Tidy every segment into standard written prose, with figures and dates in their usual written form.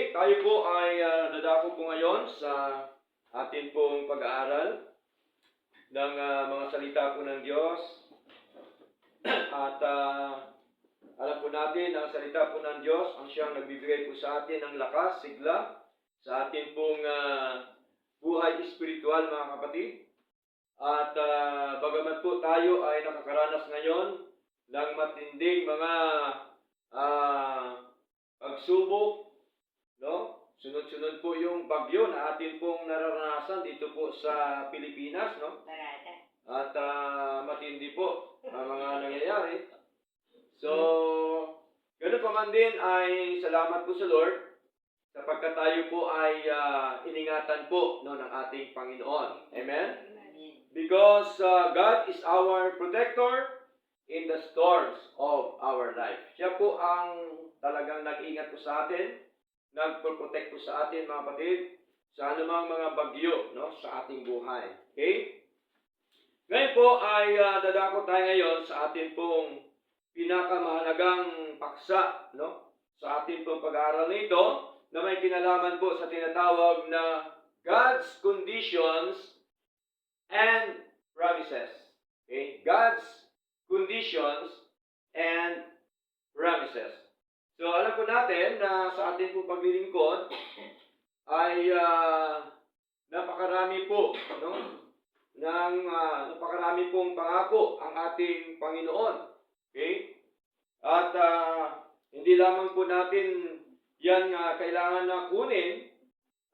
Tayo po ay dadako po ngayon sa atin pong pag-aaral ng mga salita po ng Diyos. At alam po natin na ang salita po ng Diyos ang siyang nagbibigay po sa atin ng lakas, sigla, sa atin pong buhay espiritual, mga kapatid. At bagamat po tayo ay nakakaranas ngayon ng matinding mga pagsubok, no? Sunod-sunod po yung bagyo na atin pong nararanasan dito po sa Pilipinas, no? At matindi po ang mga nangyayari. So, ganoon pa man din ay salamat po sa Lord sapagkat tayo po ay iningatan po no, ng ating Panginoon. Amen? Because God is our protector in the storms of our life. Siya po ang talagang nag-ingat po sa atin, nagpo-protect po sa atin, mga kapatid, sa anumang mga bagyo no, sa ating buhay. Okay? Ngayon po ay dadako tayo ngayon sa atin pong pinakamahalagang paksa no, sa atin pong pag-aaral nito na may kinalaman po sa tinatawag na God's conditions and promises. Okay? God's conditions and promises. So, alam po natin na sa ating po paglilingkod ay napakarami po, no? Napakarami pong pangako ang ating Panginoon. Okay? At hindi lamang po natin yan kailangan na kunin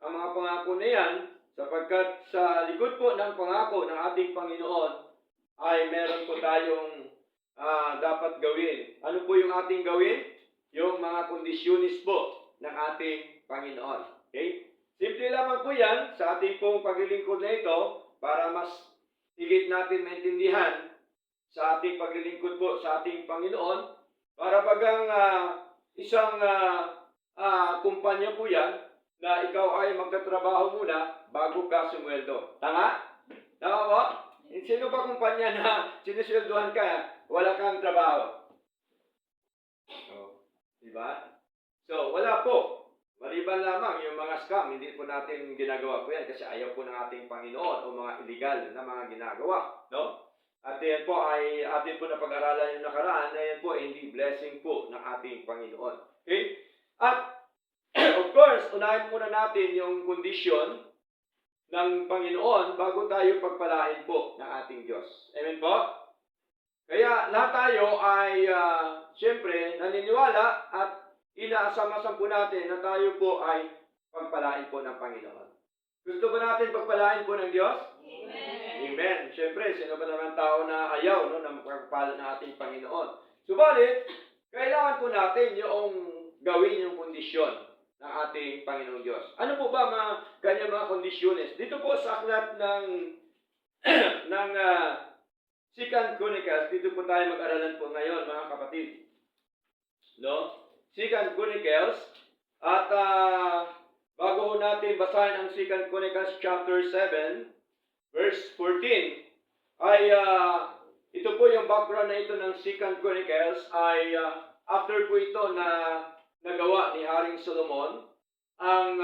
ang mga pangako na yan sapagkat sa likod po ng pangako ng ating Panginoon ay meron po tayong dapat gawin. Ano po yung ating gawin? Yung mga kondisyonis po ng ating Panginoon. Okay? Simple lamang po yan sa ating pong paglilingkod na ito para mas higit natin maintindihan sa ating paglilingkod po sa ating Panginoon para bagang isang kumpanya po yan na ikaw ay magtatrabaho muna bago ka sumweldo. Tama? Tama po? Sino ba kumpanya na sinusweldohan ka wala kang trabaho? Diba? So, wala po. Maliban lamang yung mga scam, hindi po natin ginagawa po yan kasi ayaw po ng ating Panginoon o mga illegal na mga ginagawa. No? At yan po ay atin po na pag-aralan yung nakaraan na yan po ay hindi blessing po ng ating Panginoon. Okay? At, of course, unahin muna natin yung kondisyon ng Panginoon bago tayo pagpalain po ng ating Diyos. Amen po? Kaya lahat tayo ay siyempre naniniwala at inaasam-asam po natin na tayo po ay pagpalain po ng Panginoon. Gusto ba natin pagpalain po ng Diyos? Amen. Amen. Siyempre, sino ba naman tao na ayaw no, na pagpala ng ating Panginoon? Subalit, kailangan po natin yung gawin yung kondisyon ng ating Panginoong Diyos. Ano po ba mga kanyang mga kondisyones? Dito po sa aklat ng 2 Chronicles, dito po tayo mag-aralan po ngayon, mga kapatid. No? 2 Chronicles, at bago ho natin basahin ang 2 Chronicles chapter 7, verse 14, ay ito po yung background na ito ng 2 Chronicles, ay after po ito na nagawa ni Haring Solomon, ang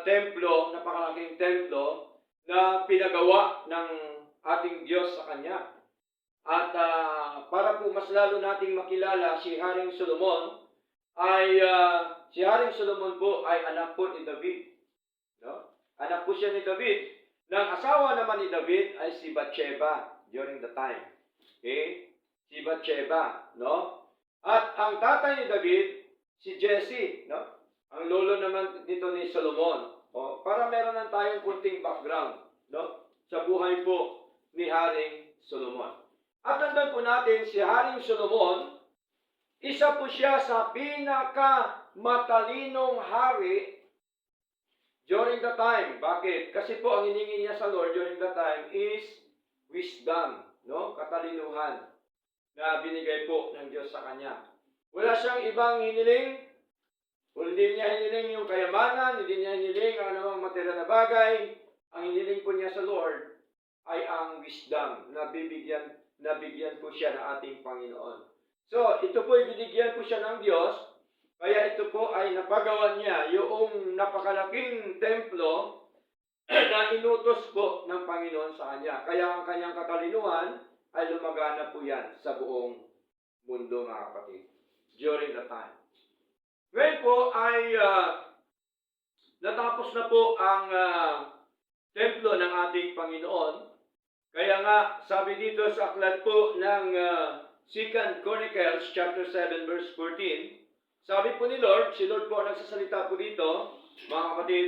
templo, napakalaking templo, na pinagawa ng ating Diyos sa Kanya. At para po mas lalo nating makilala si Haring Solomon, ay si Haring Solomon po ay anak po ni David. No? Anak po siya ni David. Nang asawa naman ni David ay si Bathsheba during the time. Okay? Si Bathsheba. No? At ang tatay ni David, si Jesse. No? Ang lolo naman dito ni Solomon. O, para meron lang tayong kunting background. No? Sa buhay po ni Haring Solomon. At tandaan po natin, si Haring Solomon, isa po siya sa pinakamatalinong hari during the time. Bakit? Kasi po ang hiningi niya sa Lord during the time is wisdom, no? Katalinuhan na binigay po ng Diyos sa kanya. Wala siyang ibang hiniling. Hindi niya hiniling yung kayamanan, hindi niya hiniling ang anumang material na bagay. Ang hiniling po niya sa Lord ay ang wisdom na bigyan po siya ng ating Panginoon. So, ito po binigyan po siya ng Diyos Kaya ito po ay napagawa niya yung napakalaking templo na inutos po ng Panginoon sa kanya. Kaya ang kanyang katalinuhan ay lumagana po yan sa buong mundo, mga kapatid, during the time. Ngayon po ay natapos na po ang templo ng ating Panginoon. Kaya nga, sabi dito sa aklat po ng 2 Chronicles chapter 7 verse 14, sabi po ni Lord, si Lord po ang nagsasalita po dito, mga kapatid,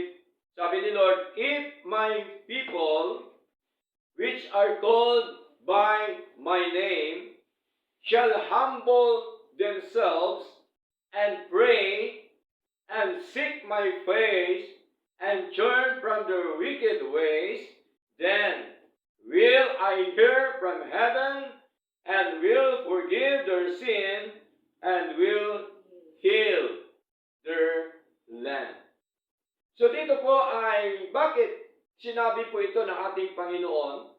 sabi ni Lord, if my people, which are called by my name, shall humble themselves and pray and seek my face and turn from their wicked ways, then will I hear from heaven and will forgive their sin and will heal their land. So dito po ay bakit sinabi po ito ng ating Panginoon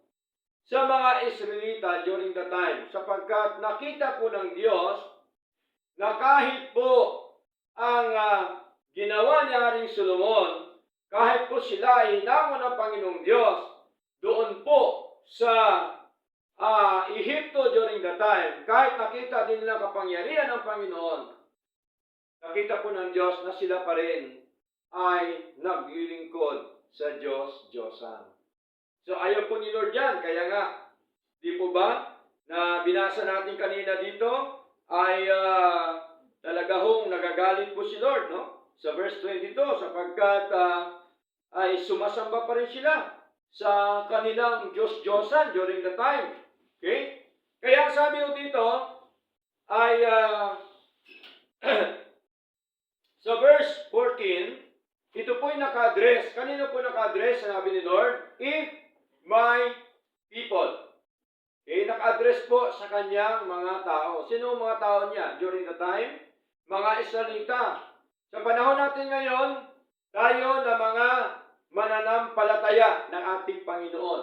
sa mga Israelita during the time? Sapagkat nakita po ng Diyos na kahit po ang ginawa ni Haring Solomon, kahit po sila ay hinamon ng Panginoong Diyos doon po sa Ehipto during the time, kahit nakita din nila kapangyarihan ng Panginoon, nakita po ng Diyos na sila pa rin ay naglilingkod sa Diyos-Diyosan. So ayaw po ni Lord yan. Kaya nga, di po ba, na binasa natin kanina dito, ay talaga hong nagagalit po si Lord, no? Sa verse 22, sapagkat ay sumasamba pa rin sila sa kanilang Diyos-Diyosan during the time. Okay? Kaya ang sabi ko dito ay sa verse 14, ito po'y naka-address. Kanino po naka-address? Sabi ni Lord, if my people. Okay, naka-address po sa kanyang mga tao. Sino ang mga tao niya during the time? Mga Israelita. Sa panahon natin ngayon, tayo na mga mananampalataya ng ating Panginoon.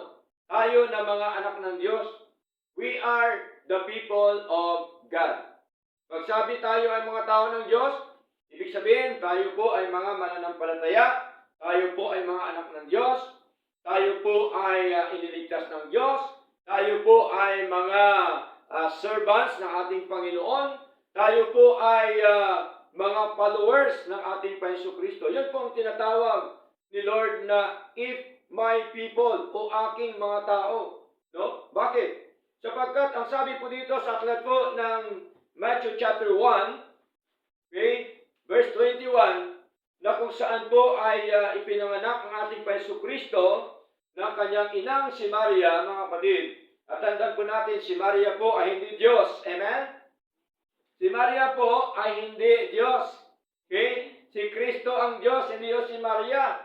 Tayo na mga anak ng Diyos. We are the people of God. Pag sabi tayo ay mga tao ng Diyos, ibig sabihin, tayo po ay mga mananampalataya, tayo po ay mga anak ng Diyos, tayo po ay iniligtas ng Diyos, tayo po ay mga servants ng ating Panginoon, tayo po ay mga followers ng ating Panginoon Kristo. Yan po ang tinatawag ni Lord na if my people o aking mga tao. No? Bakit? Sapagkat ang sabi po dito sa aklat po ng Matthew chapter 1, okay, verse 21, na kung saan po ay ipinanganak ang ating Panginoon Kristo ng kanyang inang si Maria, mga kapatid. At tandaan po natin, si Maria po ay hindi Diyos. Amen? Si Maria po ay hindi Diyos. Okay? Si Kristo ang Diyos, hindi Diyos si Maria.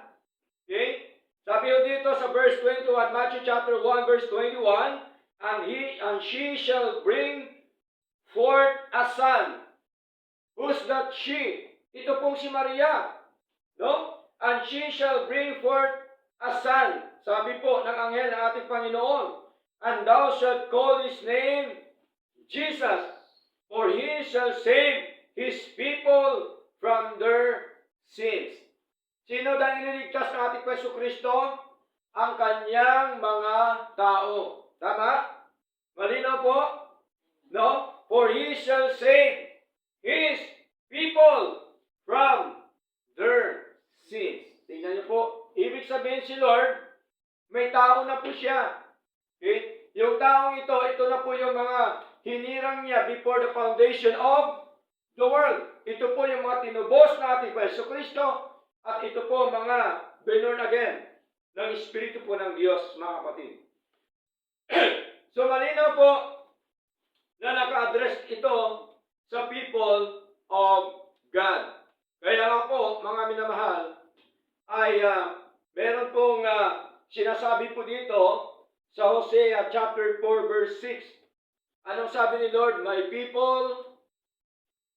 Okay? Sabi po dito sa verse 21, Matthew chapter 1, verse 21, and she shall bring forth a son. Who's that she? Ito pong si Maria. No? And she shall bring forth a son. Sabi po ng anghel ng ating Panginoon. And thou shalt call his name Jesus, for he shall save his people from their sins. Sino dahil iniligtas ng ating Panginoon Kristo? Ang kanyang mga tao. Tama? Malinaw po? No? For he shall save his people from their sins. Tingnan niyo po, ibig sabihin si Lord, may tao na po siya. Okay? Yung taong ito na po yung mga hinirang niya before the foundation of the world. Ito po yung mga tinubos na ating Panginoon Kristo at ito po mga born again ng Espiritu po ng Diyos, mga kapatid. So malinaw po na naka-address ito sa people of God. Kaya nga po, mga minamahal, ay meron pong sinasabi po dito sa Hosea chapter 4 verse 6. Anong sabi ni Lord? My people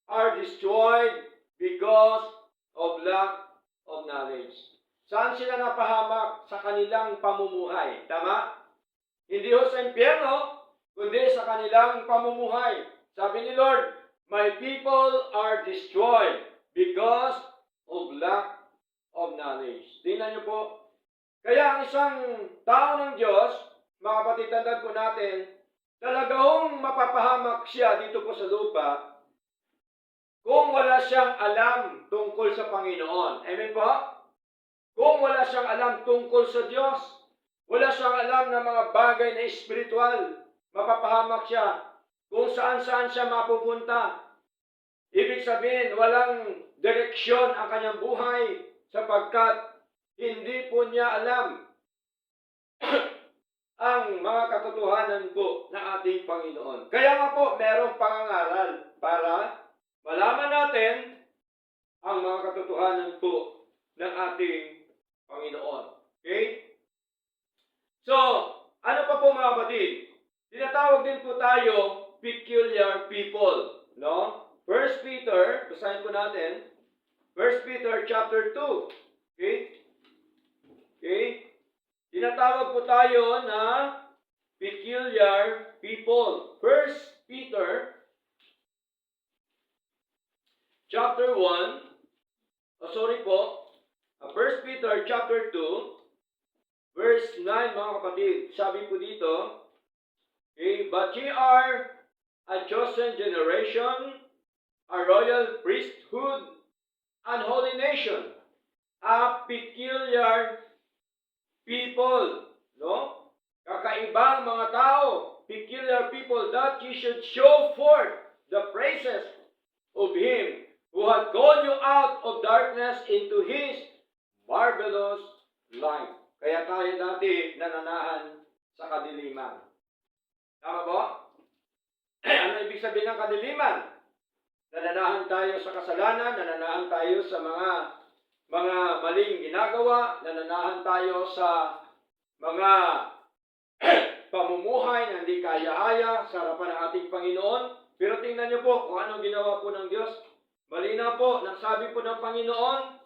are destroyed because of lack of knowledge. Saan sila napahamak? Sa kanilang pamumuhay. Tama? Hindi ho sa impyerno, kundi sa kanilang pamumuhay. Sabi ni Lord, my people are destroyed because of lack of knowledge. Tingnan niyo po. Kaya ang isang tao ng Diyos, mga kapatid, tandaan po natin, talagang mapapahamak siya dito po sa lupa kung wala siyang alam tungkol sa Panginoon. Amen po? Kung wala siyang alam tungkol sa Diyos, wala siyang alam ng mga bagay na espiritual, mapapahamak siya kung saan-saan siya mapupunta. Ibig sabihin, walang direksyon ang kanyang buhay sapagkat hindi po niya alam ang mga katotohanan po ng ating Panginoon. Kaya nga po, merong pangangaral para malaman natin ang mga katotohanan po ng ating Panginoon. Okay? So, ano pa po mga kapatid? Tinatawag din po tayo peculiar people. No? 1 Peter, basahin po natin. 1 Peter chapter 2. Okay? Okay? Tinatawag po tayo na peculiar people. 1 Peter chapter 1. 1 Peter chapter 2, verse 9 mga kapatid. Sabi po dito, okay, but ye are a chosen generation, a royal priesthood, and holy nation, a peculiar people, no? Kakaibang mga tao, peculiar people, that ye should show forth the praises of Him who had called you out of darkness into His marvelous light. Kaya tayo dati nananahan sa kadiliman. Tama po? Ano ibig sabihin ng kadiliman? Nananahan tayo sa kasalanan, nananahan tayo sa mga maling ginagawa, nananahan tayo sa mga pamumuhay na hindi kaya-aya sa harapan ng ating Panginoon. Pero tingnan niyo po kung anong ginawa po ng Diyos. Malinaw po, nagsabi po ng Panginoon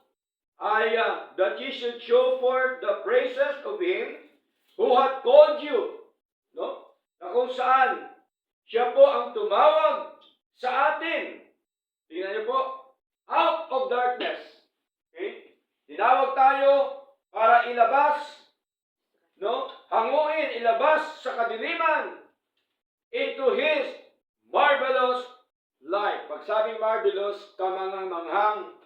ay that ye should show forth the praises of Him who hath called you. No? Na kung saan siya po ang tumawag sa atin. Tingnan niyo po, out of darkness. Okay? Tinawag tayo para ilabas, no? Hanguin, ilabas sa kadiliman into His marvelous light. Pag sabing marvelous, kamangang-manghang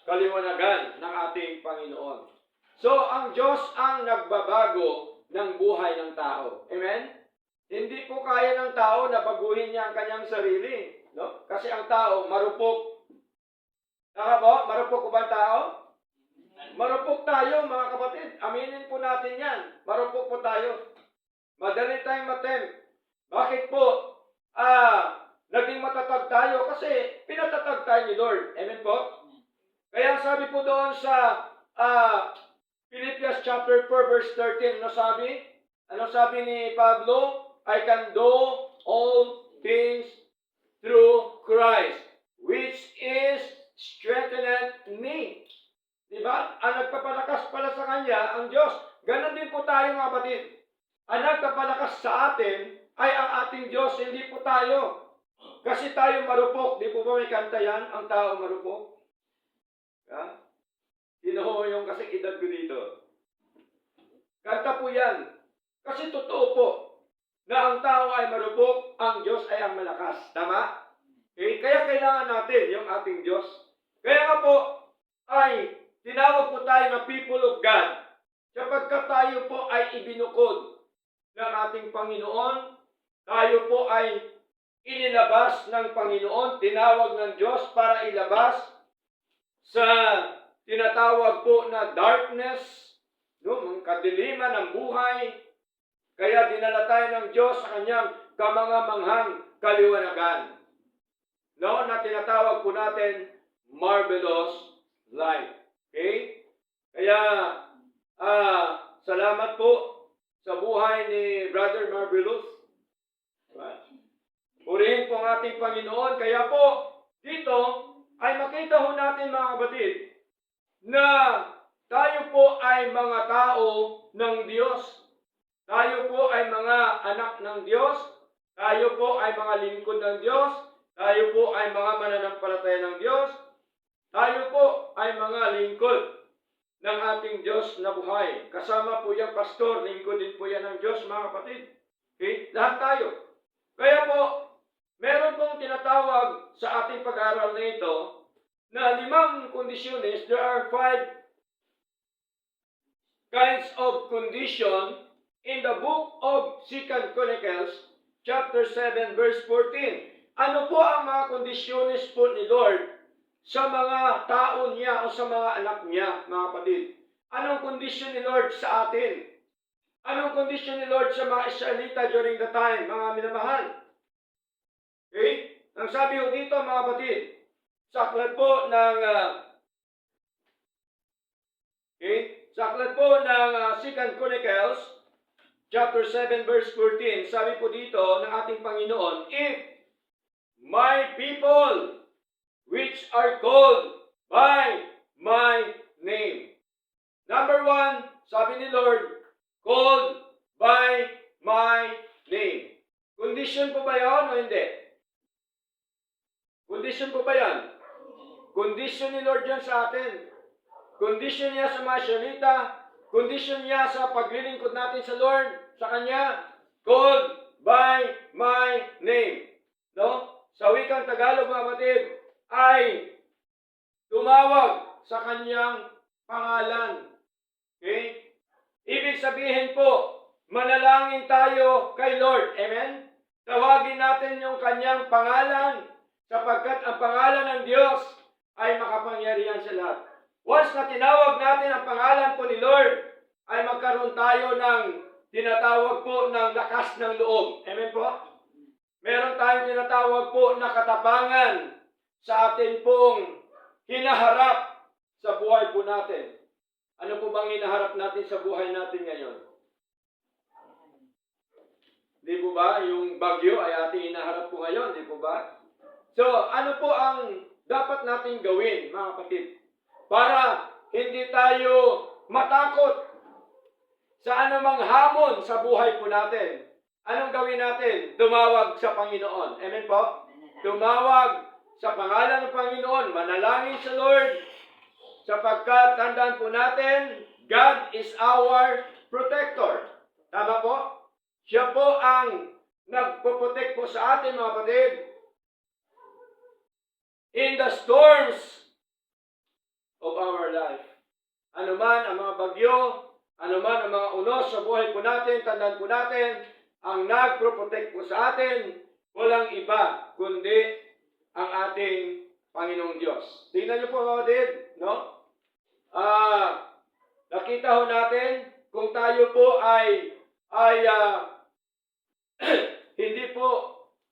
kaliwanagan ng ating Panginoon. So, ang Diyos ang nagbabago ng buhay ng tao. Amen? Hindi po kaya ng tao na baguhin niya ang kanyang sarili. No? Kasi ang tao, marupok. Tama po? Marupok ko ba ang tao? Marupok tayo, mga kapatid. Aminin po natin yan. Marupok po tayo. Madali tayong matempt. Bakit po? Naging matatag tayo kasi pinatatag tayo ni Lord. Amen po? Kaya sabi po doon sa Philippians chapter 4 verse 13, ano sabi? Ano sabi ni Pablo? I can do all things through Christ, which is strengthened me. Diba? Ang nagpapalakas pala sa Kanya, ang Diyos. Ganon din po tayo mga kapatid. Ang nagpapalakas sa atin ay ang ating Diyos, hindi po tayo. Kasi tayo marupok. Di po ba may kanta yan? Ang tao marupok. Ha? Sino yung kasing edad ko dito? Kanta po yan. Kasi totoo po na ang tao ay marupok, ang Diyos ay ang malakas. Tama? Okay? Kaya kailangan natin yung ating Diyos. Kaya nga po ay tinawag po tayo na people of God sapagkat tayo po ay ibinukod ng ating Panginoon. Tayo po ay inilabas ng Panginoon, tinawag ng Diyos para ilabas sa tinatawag po na darkness, no, ang kadiliman ng buhay. Kaya dinala tayo ng Diyos sa kanyang kamangamanghang kaliwanagan. No, na tinatawag po natin marvelous light. Okay? Kaya salamat po sa buhay ni Brother Marvelous. Purihin po ang ating Panginoon. Kaya po dito ay makita ho natin mga kapatid na tayo po ay mga tao ng Diyos. Tayo po ay mga anak ng Diyos. Tayo po ay mga lingkod ng Diyos. Tayo po ay mga mananampalataya ng Diyos. ay mga lingkod ng ating Diyos na buhay. Kasama po yung pastor, lingkod din po yan ng Diyos, mga kapatid. Okay? Lahat tayo. Kaya po, meron pong tinatawag sa ating pag-aaral na ito na 5 kondisyones. There are 5 kinds of condition in the book of 2 Chronicles, chapter 7, verse 14. Ano po ang mga kondisyones po ni Lord sa mga tao niya o sa mga anak niya, mga kapatid? Anong kondisyon ni Lord sa atin? Anong kondisyon ni Lord sa mga Israelita during the time, mga minamahal? Okay? Ang sabi ko dito, mga kapatid, sa aklat po ng Second Chronicles, chapter 7, verse 14, sabi po dito ng ating Panginoon, if my people, which are called by my name. Number 1, sabi ni Lord, called by my name. Condition po ba yan o hindi? Condition po ba yan? Condition ni Lord yan sa atin. Condition niya sa mga Israelita. Condition niya sa paglilingkod natin sa Lord, sa Kanya. Called by my name. No? Sa wikang Tagalog, mga kapatid, ay tumawag sa Kanyang pangalan. Okay? Ibig sabihin po, manalangin tayo kay Lord. Amen? Tawagin natin yung Kanyang pangalan sapagkat ang pangalan ng Diyos ay makapangyarihan sa lahat. Once na tinawag natin ang pangalan po ni Lord, ay magkaroon tayo ng tinatawag po ng lakas ng loob. Amen po? Meron tayong tinatawag po na katapangan sa atin pong hinaharap sa buhay po natin. Ano po bang hinaharap natin sa buhay natin ngayon? Di po ba? Yung bagyo ay ating hinaharap po ngayon, di po ba? So, ano po ang dapat nating gawin, mga kapatid? Para hindi tayo matakot sa anumang hamon sa buhay po natin. Anong gawin natin? Tumawag sa Panginoon. Amen po? Tumawag sa pangalan ng Panginoon. Manalangin sa Lord. Sapagkat tandaan po natin, God is our protector. Tama po? Siya po ang nagpo-protect po sa atin, mga kapatid. In the storms of our life. Ano man ang mga bagyo, ano man ang mga unos sa buhay po natin, tandaan po natin, ang nagpro-protect po sa atin, walang iba kundi ang ating Panginoong Diyos. Tingnan niyo po, mga kapatid, no? Nakita ho natin kung tayo po ay hindi po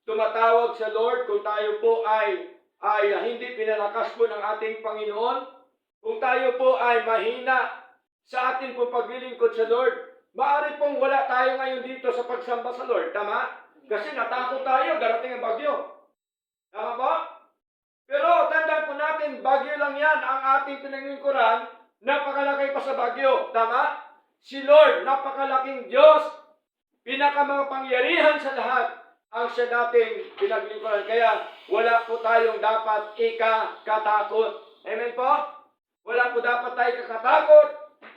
tumatawag sa Lord, kung tayo po ay hindi pinalakas po ng ating Panginoon, kung tayo po ay mahina sa ating po paglilingkod sa Lord, maaari pong wala tayo ngayon dito sa pagsamba sa Lord. Tama? Kasi natakot tayo, darating ang bagyo. Tama ba? Pero tandaan po natin, bagyo lang yan ang ating pinaglingkuran, napakalaki pa sa bagyo. Tama? Si Lord, napakalaking Diyos, pinakamapangyarihan sa lahat, ang siya nating pinaglingkuran. Kaya wala po tayong dapat ikakatakot. Amen po? Wala po dapat tayo kakatakot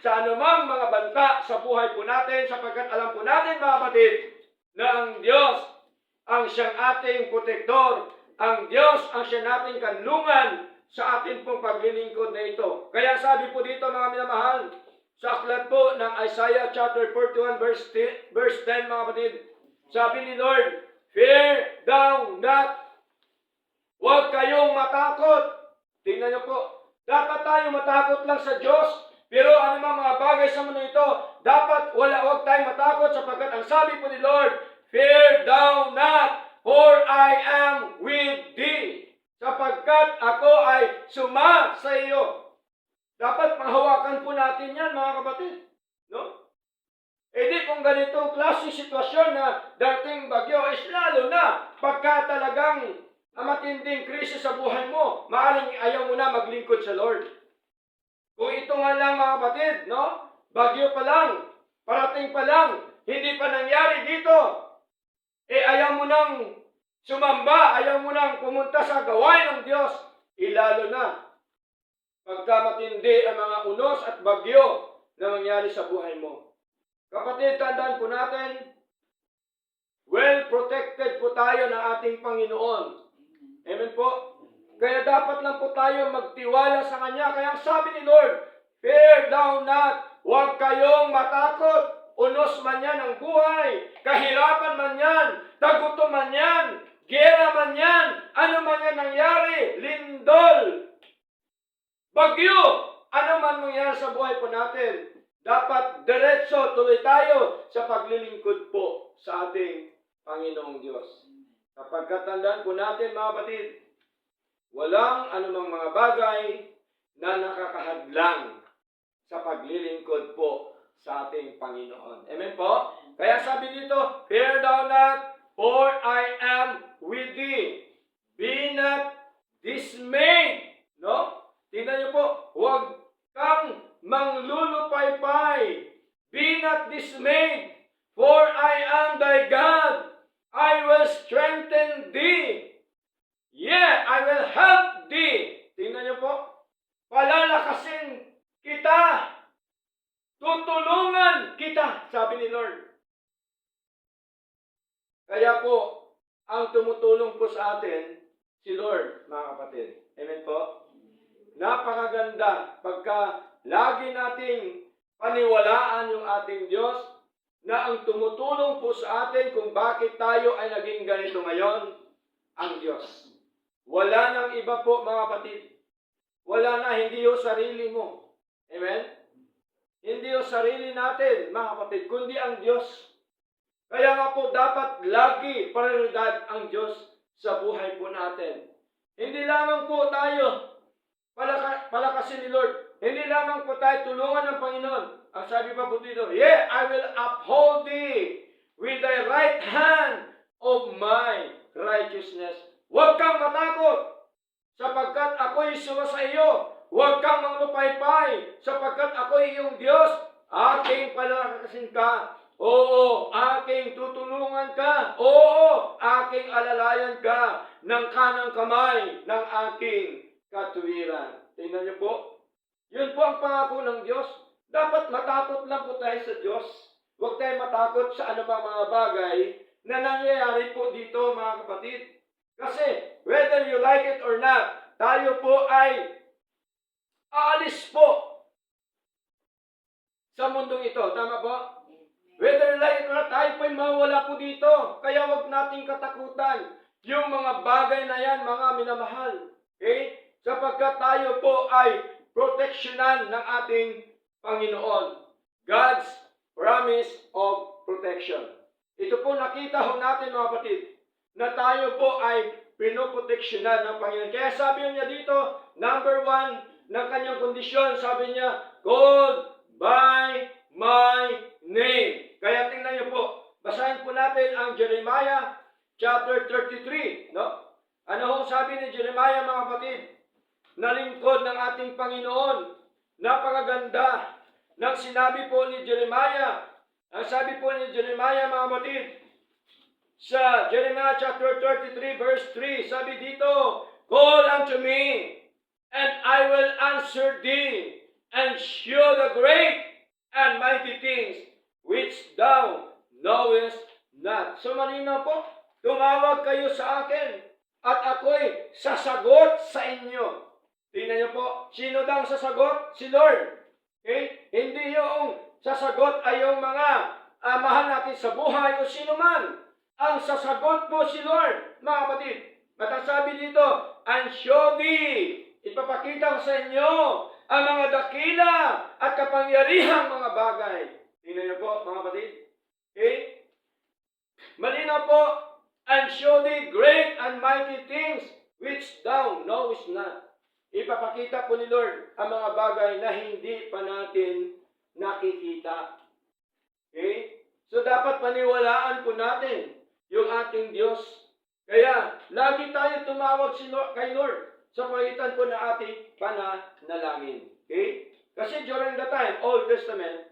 sa anumang mga banta sa buhay po natin, sapagkat alam po natin, mga kapatid, na ang Diyos ang siyang ating protektor, ang Diyos ang siyang ating kanlungan sa ating pong paglilingkod na ito. Kaya sabi po dito, mga minamahal, sa aklat po ng Isaiah chapter 41 verse 10, mga kapatid, sabi ni Lord, fear thou not. Huwag kayong matakot. Tingnan niyo po, dapat tayo matakot lang sa Diyos. Pero ano mga bagay sa mundo ito, dapat huwag tayong matakot sapagkat ang sabi po ni Lord, fear thou not, for I am with thee. Sapagkat ako ay suma sa iyo. Dapat mahawakan po natin yan, mga kapatid. No? E di kung ganitong klaseng sitwasyon na dating bagyo, is lalo na pagka talagang matinding krisis sa buhay mo, maaaring ayaw mo na maglingkod sa Lord. Kung ito nga lang, mga kapatid, no? Bagyo pa lang, parating pa lang, hindi pa nangyari dito. Ayaw mo nang sumamba, ayaw mo nang pumunta sa gawain ng Diyos. Lalo na, pag pagka matindi ang mga unos at bagyo na mangyari sa buhay mo. Kapatid, tandaan po natin, well protected po tayo ng ating Panginoon. Amen po? Kaya dapat lang po tayo magtiwala sa Kanya. Kaya sabi ni Lord, fear thou not, huwag kayong matakot. Unos man yan ang buhay, kahirapan man yan, tagutom man yan, gera man yan, ano man yan nangyari, lindol, bagyo, ano man mangyari sa buhay po natin. Dapat diretso, tuloy tayo sa paglilingkod po sa ating Panginoong Diyos. Kapag katandaan po natin mga kapatid, walang anumang mga bagay na nakakahadlang sa paglilingkod po sa ating Panginoon. Amen po? Kaya sabi dito, fear thou not, for I am with thee. Be not dismayed. No? Tingnan niyo po, huwag kang manglulupaypay. Be not dismayed, for I am thy God. I will strengthen thee. Yeah, I will help thee. Tingnan niyo po, palalakasin kita. Tutulungan kita, sabi ni Lord. Kaya po, ang tumutulong po sa atin, si Lord, mga kapatid. Amen po? Napakaganda pagka lagi nating paniwalaan yung ating Diyos na ang tumutulong po sa atin kung bakit tayo ay naging ganito ngayon, ang Diyos. Wala nang iba po, mga kapatid. Wala na, hindi yung sarili mo. Amen? Hindi yung sarili natin, mga kapatid, kundi ang Diyos. Kaya nga po dapat lagi prioridad ang Diyos sa buhay po natin. Hindi lamang po tayo palakasin ni Lord. Hindi lamang po tayo tulungan ng Panginoon. Ang sabi pa po dito, yeah, I will uphold thee with thy right hand of my righteousness. Huwag kang matakot sapagkat ako'y suma sa iyo. Huwag kang manglupaypay, sapagkat ako iyong Diyos. Aking palakasin ka. Oo, aking tutulungan ka. Oo, aking alalayan ka ng kanang kamay ng aking katuwiran. Tingnan niyo po. Yun po ang pangako ng Diyos. Dapat matakot lang po tayo sa Diyos. Huwag tayo matakot sa anumang mga bagay na nangyayari po dito, mga kapatid. Kasi, whether you like it or not, tayo po ay aalis po sa mundong ito. Tama po? Whether like it or not, tayo po'y mawala po dito. Kaya wag nating katakutan yung mga bagay na yan, mga minamahal. Okay? Sapagkat tayo po ay proteksyonan ng ating Panginoon. God's promise of protection. Ito po nakita ho natin, mga kapatid, na tayo po ay pinoproteksyonan ng Panginoon. Kaya sabi niya dito, number 1 ng kanyang kondisyon, sabi niya, called by my name. Kaya tingnan niyo po, basahin po natin ang Jeremiah chapter 33. No? Ano hong sabi ni Jeremiah, mga kapatid? Na lingkod ng ating Panginoon. Napakaganda ng sinabi po ni Jeremiah. Ang sabi po ni Jeremiah, mga kapatid, sa Jeremiah chapter 33 verse 3, sabi dito, call unto me, and I will answer thee, and show the great and mighty things which thou knowest not. So malinaw po, tumawag kayo sa akin, at ako'y sasagot sa inyo. Tingnan niyo po, sino daw sasagot? Si Lord. Okay? Hindi yung sasagot ay yung mga mahal natin sa buhay o sino man. Ang sasagot po si Lord, mga kapatid. At ang sabi dito, and show thee, ipapakita ko sa inyo ang mga dakila at kapangyarihang mga bagay. Tingnan niyo po, mga kapatid. Okay? Malinaw po, and show thee great and mighty things which thou knowest not. Ipapakita po ni Lord ang mga bagay na hindi pa natin nakikita. Okay? So dapat paniwalaan po natin yung ating Diyos. Kaya lagi tayo tumawag kay Lord sa pagitan po ng ating pananalangin. Okay? Kasi during the time, Old Testament,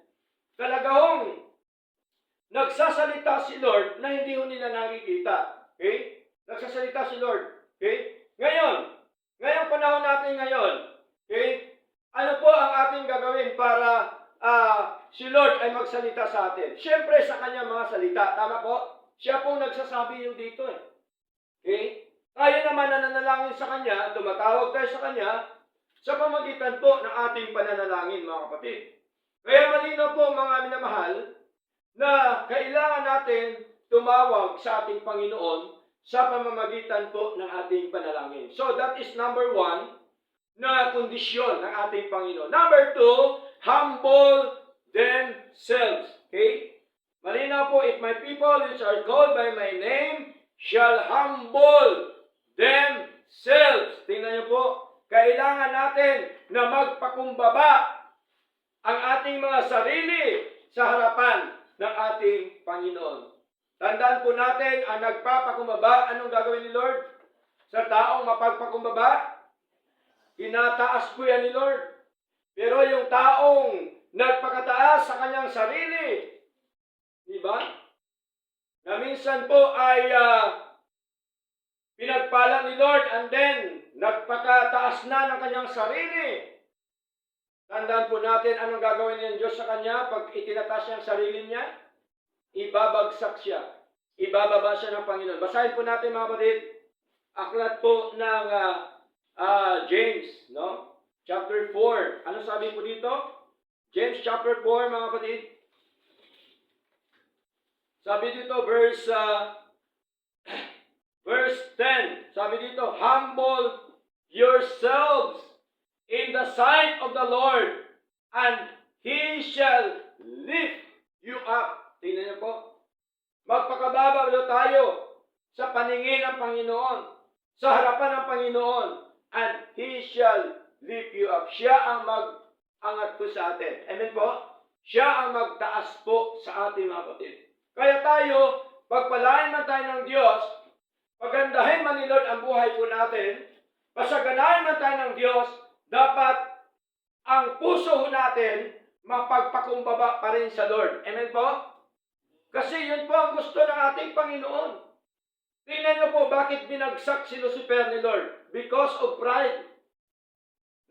talagahong nagsasalita si Lord na hindi ho nila nakikita. Okay? Nagsasalita si Lord. Okay? Ngayong panahon natin ngayon, okay? ay magsalita sa atin. Siyempre sa kanyang mga salita. Tama po? Siya pong nagsasabi yung dito eh. Okay? Tayo naman na nanalangin sa kanya, tumatawag tayo sa kanya, sa pamagitan po ng ating pananalangin, mga kapatid. Kaya malinaw po, mga minamahal, na kailangan natin tumawag sa ating Panginoon sa pamamagitan po ng ating panalangin. So that is number 1 na kondisyon ng ating Panginoon. Number 2, humble themselves. Okay? Malinaw po, if my people which are called by my name shall humble themselves. Tingnan niyo po, kailangan natin na magpakumbaba ang ating mga sarili sa harapan ng ating Panginoon. Tandaan po natin, ang nagpapakumbaba, anong gagawin ni Lord? Sa taong mapagpakumbaba, tinataas po yan ni Lord. Pero yung taong nagpakataas sa kanyang sarili, di ba? Na minsan po ay pinagpala ni Lord and then nagpakataas na ng kanyang sarili. Tandaan po natin anong gagawin ng Diyos sa kanya pag itinataas niya ang sarili niya. Ibabagsak siya. Ibababa siya ng Panginoon. Basahin po natin mga kapatid. Aklat po ng James, no? Chapter 4. Ano sabi po dito? James chapter 4, mga kapatid. Sabi dito, verse 10. Sabi dito, humble yourselves in the sight of the Lord, and He shall lift you up. Tingnan niyo po. Magpakababa tayo sa paningin ng Panginoon, sa harapan ng Panginoon, and He shall lift you up. Siya ang mag-angat po sa atin. Amen po? Siya ang magtaas po sa ating mga kapatid. Kaya tayo, pagpalain man tayo ng Diyos, pagandahin man ni Lord ang buhay po natin, pasaganahin man tayo ng Diyos, dapat ang puso natin mapagpakumbaba pa rin sa Lord. Amen po? Kasi yun po ang gusto ng ating Panginoon. Tingnan niyo po bakit binagsak si Lucifer ni Lord. Because of pride.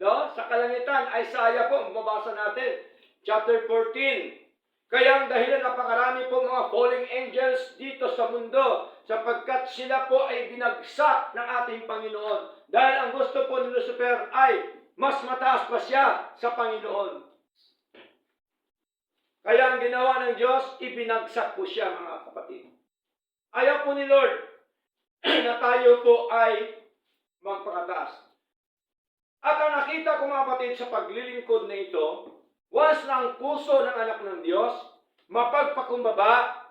No? Sa kalangitan, Isaiah po, mabasa natin. Chapter 14. Kaya ang dahilan napakarami po mga falling angels dito sa mundo sapagkat sila po ay binagsak ng ating Panginoon. Dahil ang gusto po ni Lucifer ay mas mataas pa siya sa Panginoon. Kaya ang ginawa ng Diyos, ibinagsak po siya, mga kapatid. Ayaw po ni Lord na tayo po ay magpakataas. At ang nakita ko, mga kapatid, sa paglilingkod na ito, once na ang puso ng anak ng Diyos, mapagpakumbaba,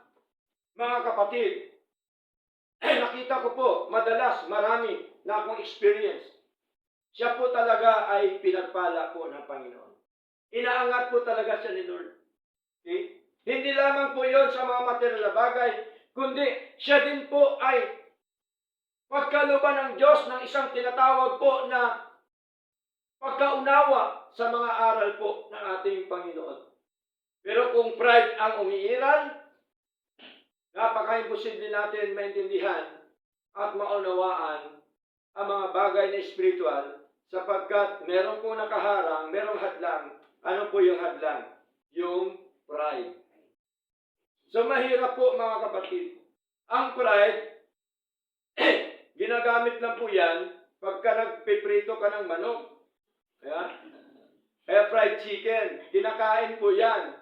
mga kapatid, nakita ko po, madalas, marami na akong experience. Siya po talaga ay pinagpala po ng Panginoon. Inaangat po talaga siya ni Lord. Okay? Hindi lamang po yon sa mga material na bagay, kundi siya din po ay pagkaluban ng Diyos ng isang tinatawag po na pagkaunawa sa mga aral po ng ating Panginoon. Pero kung pride ang umiiral, napaka-imposible natin maintindihan at maunawaan ang mga bagay na spiritual sapagkat meron po nakaharang, merong hadlang. Ano po yung hadlang? Yung pride. So mahirap po, mga kapatid. Ang pride, ginagamit lang po yan pagka nagpiprito ka ng manok. Kaya fried chicken, kinakain po yan.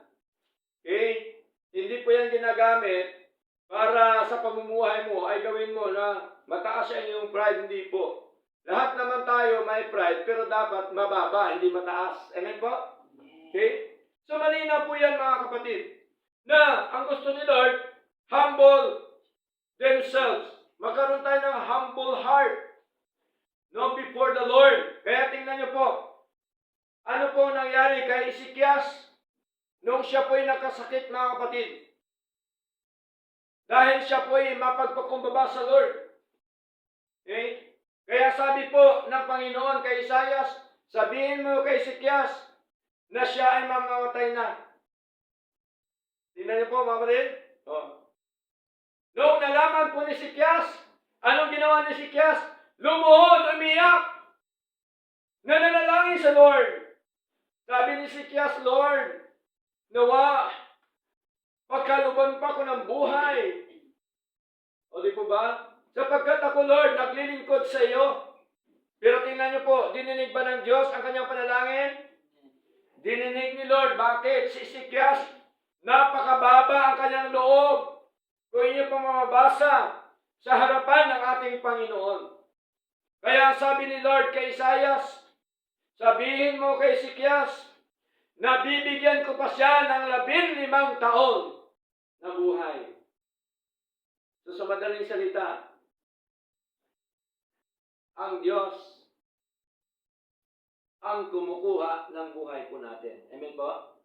Okay? Hindi po yan ginagamit para sa pamumuhay mo ay gawin mo na mataas ang iyong pride. Hindi po. Lahat naman tayo may pride, pero dapat mababa, hindi mataas. Amen po? Okay? So malinaw po yan, mga kapatid, na ang gusto ni Lord, humble themselves. Magkaroon tayo ng humble heart, no, before the Lord. Kaya tingnan niyo po, ano po nangyari kay Ezekias nung siya po'y nakasakit, mga kapatid? Dahil siya po'y mapagpakumbaba sa Lord. Okay? Kaya sabi po ng Panginoon kay Isaias, sabihin mo kay Ezekias na siya ay mamamatay na. Tingnan niyo po, mga kapatid. Noong nalaman po ni Ezekias, anong ginawa ni Ezekias? Lumuhod, umiyak, nananalangin sa Lord. Sabi ni Ezekias, Lord, nawa, pagkaluban pa ko ng buhay. O di po ba? Sapagkat ako, Lord, naglilingkod sa iyo. Pero tingnan niyo po, dininig ba ng Diyos ang kanyang panalangin? Dininig ni Lord. Bakit? Si Ezekias, napakababa ang kanyang loob. Kung inyo pong mamabasa sa harapan ng ating Panginoon. Kaya sabi ni Lord kay Isaias, sabihin mo kay Ezekias, na bibigyan ko pa siya ng 15 taon na buhay. So sa madaling salita, ang Diyos ang kumukuha ng buhay po natin. Amen po?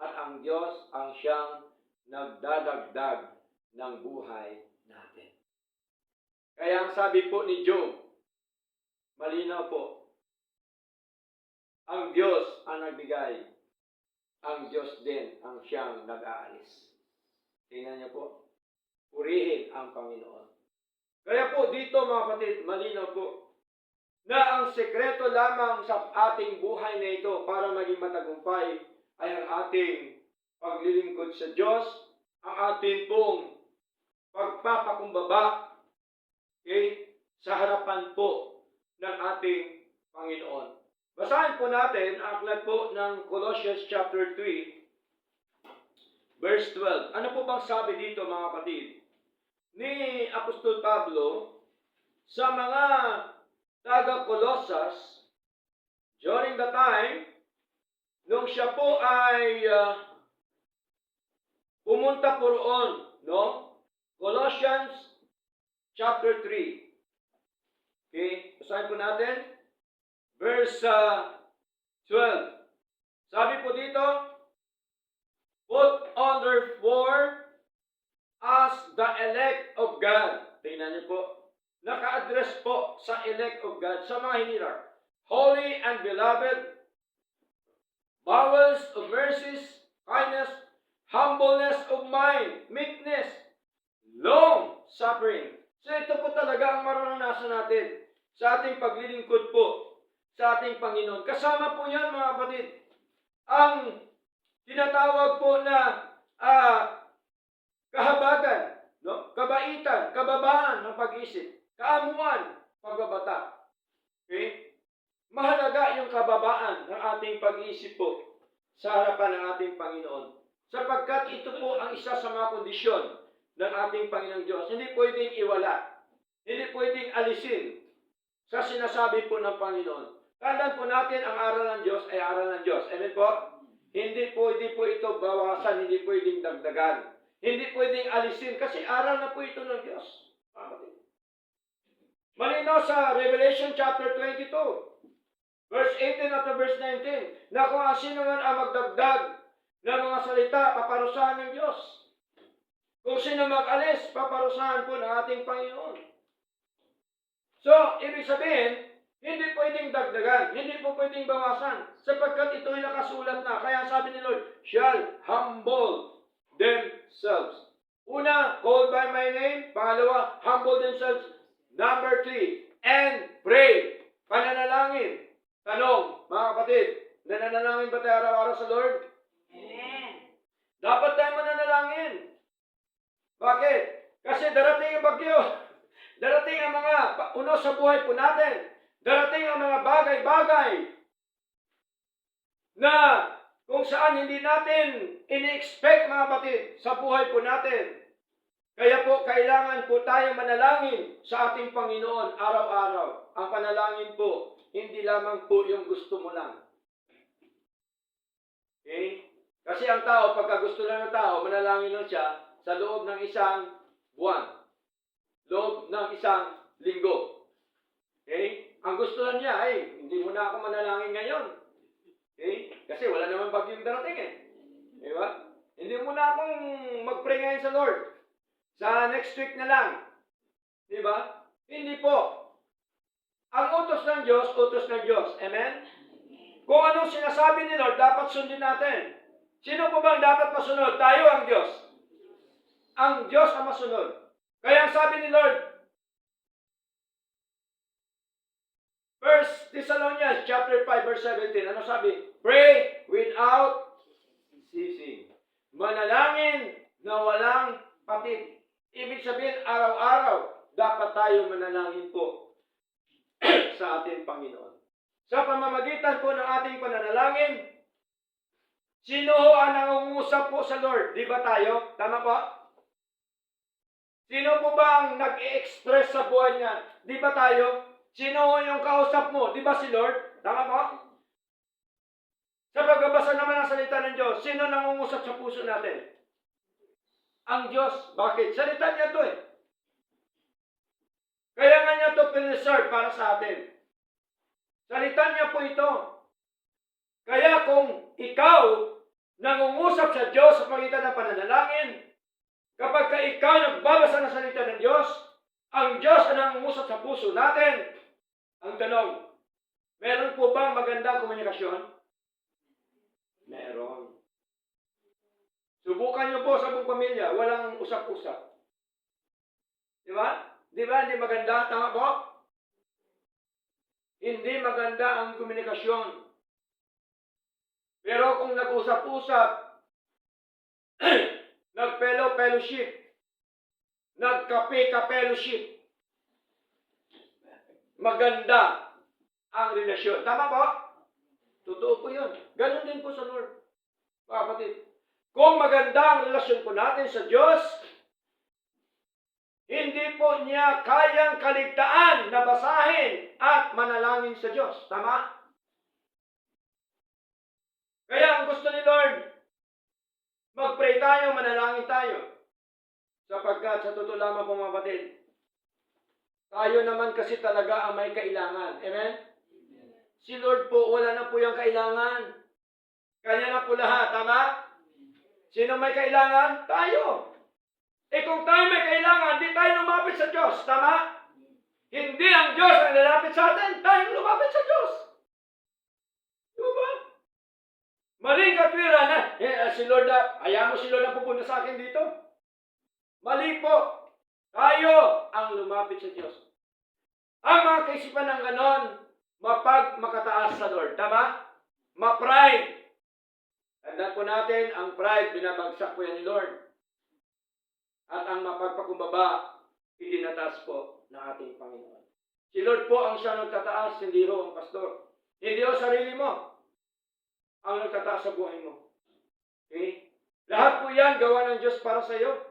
At ang Diyos ang siyang nagdadagdag ng buhay natin. Kaya ang sabi po ni Job, malinaw po, ang Diyos ang nagbigay, ang Diyos din ang siyang nag-aalis. Tingnan niyo po, purihin ang Panginoon. Kaya po dito mga kapatid, malinaw po, na ang sekreto lamang sa ating buhay na ito para maging matagumpay ay ang ating paglilingkod sa Diyos, ang ating pong pagpapakumbaba sa harapan po ng ating Panginoon. Basahin po natin ang aklat po ng Colossians chapter 3, verse 12. Ano po bang sabi dito mga kapatid? Ni Apostol Pablo sa mga taga-Colosas during the time nung siya po ay pumunta po roon, no? Colossians chapter 3. Okay, basahin po natin. Verse 12. Sabi po dito, put on therefore as the elect of God. Tingnan niyo po. Naka-address po sa elect of God, sa mga hinirang. Holy and beloved, bowels of mercies, kindness, humbleness of mind, meekness, long suffering. So ito po talaga ang mararanasan natin sa ating paglilingkod po sa ating Panginoon. Kasama po yan mga kapatid, ang tinatawag po na kahabagan, no? Kabaitan, kababaan ng pag-isip, kaamuan, pagbabata. Okay? Mahalaga yung kababaan ng ating pag-iisip po sa harapan ng ating Panginoon. Sapagkat ito po ang isa sa mga kondisyon ng ating Panginoong Diyos. Hindi pwedeng iwala. Hindi pwedeng alisin sa sinasabi po ng Panginoon. Tandaan po natin, ang aral ng Diyos ay aral ng Diyos. Amen po? Hindi po ito bawasan, hindi pwedeng dagdagan. Hindi pwedeng alisin kasi aral na po ito ng Diyos. Malinaw sa Revelation chapter 22, verse 18 at verse 19, na kung sino man ang magdagdag ng mga salita, paparusahan ng Diyos. Kung sino mag-alis, paparusahan po ng ating Panginoon. So, ibig sabihin, hindi pwedeng dagdagan, hindi po pwedeng bawasan, sapagkat ito'y nakasulat na. Kaya sabi ni Lord, shall humble themselves. Una, called by my name. Pangalawa, humble themselves. Number 3, and pray. Pananalangin. Tanong, mga kapatid, nananalangin ba tayo araw-araw sa Lord? Amen. Dapat tayo mananalangin. Bakit? Kasi darating ang bagyo. Darating ang mga unos sa buhay po natin. Darating ang mga bagay-bagay na kung saan hindi natin ini-expect mga kapatid sa buhay po natin. Kaya po, kailangan po tayo manalangin sa ating Panginoon araw-araw. Ang panalangin po, hindi lamang po yung gusto mo lang. Okay? Kasi ang tao, pagka gusto lang ng tao, manalangin lang siya sa loob ng isang buwan. Loob ng isang linggo. Okay? Ang gusto lang niya, ay, hindi mo na ako manalangin ngayon. Okay? Kasi wala naman bagyong darating eh. Di ba? Hindi mo na akong mag-pray ngayon sa Lord. Sa next week na lang. Di ba? Hindi po. Ang utos ng Diyos, utos ng Diyos. Amen? Kung anong sinasabi ni Lord, dapat sundin natin. Sino po bang dapat masunod? Tayo ang Diyos. Ang Diyos ang masunod. Kaya sabi ni Lord, 1 Thessalonians chapter 5 verse 17, ano sabi? Pray without ceasing. Manalangin na walang patid. Ibig sabihin, araw-araw, dapat tayo manalangin po sa ating Panginoon. Sa pamamagitan po ng ating pananalangin, sino ho ang nangungusap po sa Lord? Di ba tayo? Tama po? Sino po ba ang nag-i-express sa buhay niya? Di ba tayo? Sino ho yung kausap mo? Di ba si Lord? Tama po? Sa pagbabasa naman ng salita ng Diyos, sino nangungusap sa puso natin? Ang Diyos. Bakit? Salita niya to eh. Kaya nga niya to piniserve para sa atin. Salita niya po ito. Kaya kung ikaw nangungusap sa Diyos sa pagitan ng pananalangin, kapag ka ikaw nagbabasa ng salita ng Diyos, ang Diyos ang nangungusap sa puso natin. Ang tanong, meron po bang magandang komunikasyon? Meron. Subukan niyo po sa buong pamilya, walang usap-usap. Di ba? Di ba? Hindi maganda? Tama po? Hindi maganda ang komunikasyon. Pero kung nag-usap-usap, nag-fellowship, nagkape-fellowship, maganda ang relasyon. Tama po? Totoo po yun. Ganon din po sa Lord. Kapatid, kung maganda ang relasyon po natin sa Diyos, hindi po niya kayang kaligtaan na basahin at manalangin sa Diyos. Tama? Kaya ang gusto ni Lord, mag-pray tayo, manalangin tayo. Sapagkat sa totoo lamang po mga kapatid, tayo naman kasi talaga ang may kailangan. Amen? Si Lord po, wala na po yung kailangan. Kanya na po lahat. Tama? Sino may kailangan? Tayo. Eh kung tayo may kailangan, di tayo lumapit sa Diyos. Tama? Hindi ang Diyos ang lalapit sa atin, tayo lumapit sa Diyos. Diba? Maling katwiran na, si Lord na, ayaw mo si Lord na pupunta sa akin dito. Mali po. Tayo ang lumapit sa Diyos. Ang mga kaisipan ng ganon, makataas sa Lord. Tama? Ma-pride. Tandaan po natin, ang pride, binabagsak po yan ni Lord. At ang mapagpakumbaba, itinataas po ng ating Panginoon. Si Lord po ang siya nagtataas, hindi ho ang pastor. Hindi ho sarili mo ang nagtataas sa buhay mo. Okay? Lahat po yan gawa ng Diyos para sa iyo.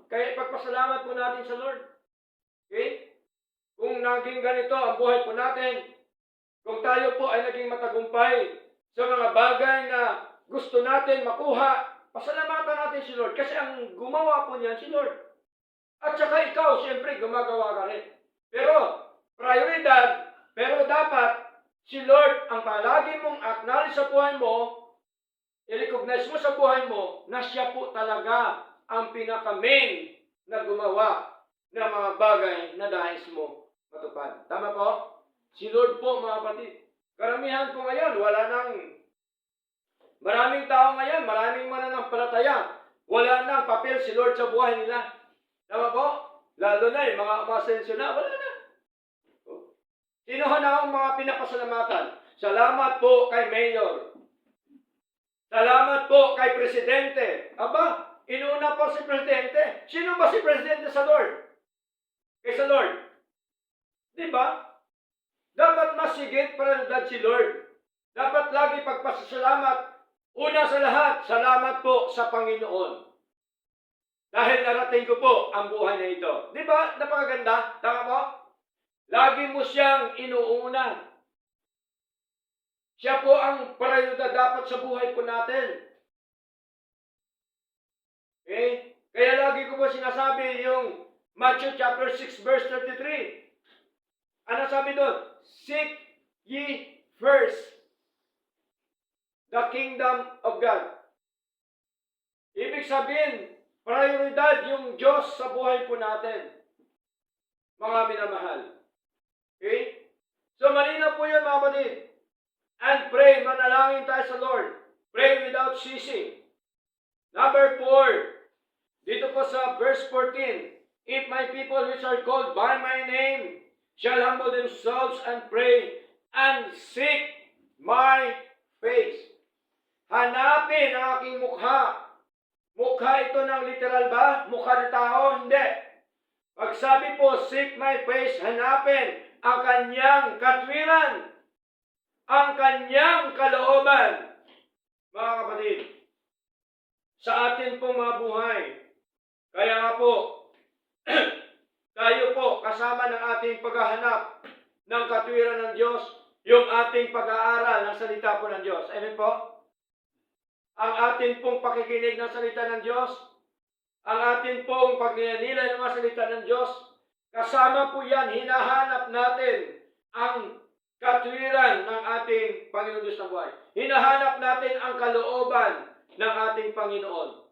Kaya ipagpasalamat po natin sa Lord. Okay? Kung naging ganito ang buhay po natin, kung tayo po ay naging matagumpay sa mga bagay na gusto natin makuha, pasalamatan natin si Lord. Kasi ang gumawa po niyan si Lord. At saka ikaw, siyempre, gumagawa ka rin. Pero, prioridad, pero dapat si Lord ang palagi mong acknowledge sa buhay mo, i-recognize mo sa buhay mo na siya po talaga ang pinaka-main na gumawa ng mga bagay na nais mo matupad. Tama po? Si Lord po, mga kapatid. Karamihan po ngayon, maraming tao ngayon, maraming mananampalataya. Wala nang papel si Lord sa buhay nila. Tama po? Lalo na mga umasensyo na, wala na. Sino na ang mga pinapasalamatan? Salamat po kay Mayor. Salamat po kay Presidente. Aba, inuna po si Presidente. Sino ba si Presidente sa Lord? Kaysa Lord. Diba? Dapat masigit prioridad si Lord. Dapat lagi pagpasalamat. Una sa lahat, salamat po sa Panginoon. Dahil narating ko po ang buhay na ito. Diba? Napakaganda. Tama po? Lagi mo siyang inuuna. Siya po ang prioridad dapat sa buhay po natin. Okay? Kaya lagi ko po sinasabi yung Matthew chapter 6 verse 33. Ano sabi doon? Seek ye first the kingdom of God. Ibig sabihin, prioridad yung Diyos sa buhay po natin. Mga minamahal. Okay? So malinaw po yun, mga kapatid. And pray, manalangin tayo sa Lord. Pray without ceasing. Number 4, dito po sa verse 14, if my people which are called by my name shall humble themselves and pray and seek my face. Hanapin ang aking mukha mukha ito ng literal ba? Mukha ng tao? Hindi. Pag sabi po, seek my face, hanapin ang kanyang katwiran, ang kanyang kalooban. Mga kapatid, sa atin pong mga buhay, kaya nga po, tayo po kasama ng ating paghahanap ng katwiran ng Diyos, yung ating pag-aaral ng salita po ng Diyos. Amen po? Ang atin pong pakikinig ng salita ng Diyos, ang atin pong pagninilay ng mga salita ng Diyos, kasama po yan, hinahanap natin ang katwiran ng ating Panginoon Diyos ng buhay. Hinahanap natin ang kalooban ng ating Panginoon.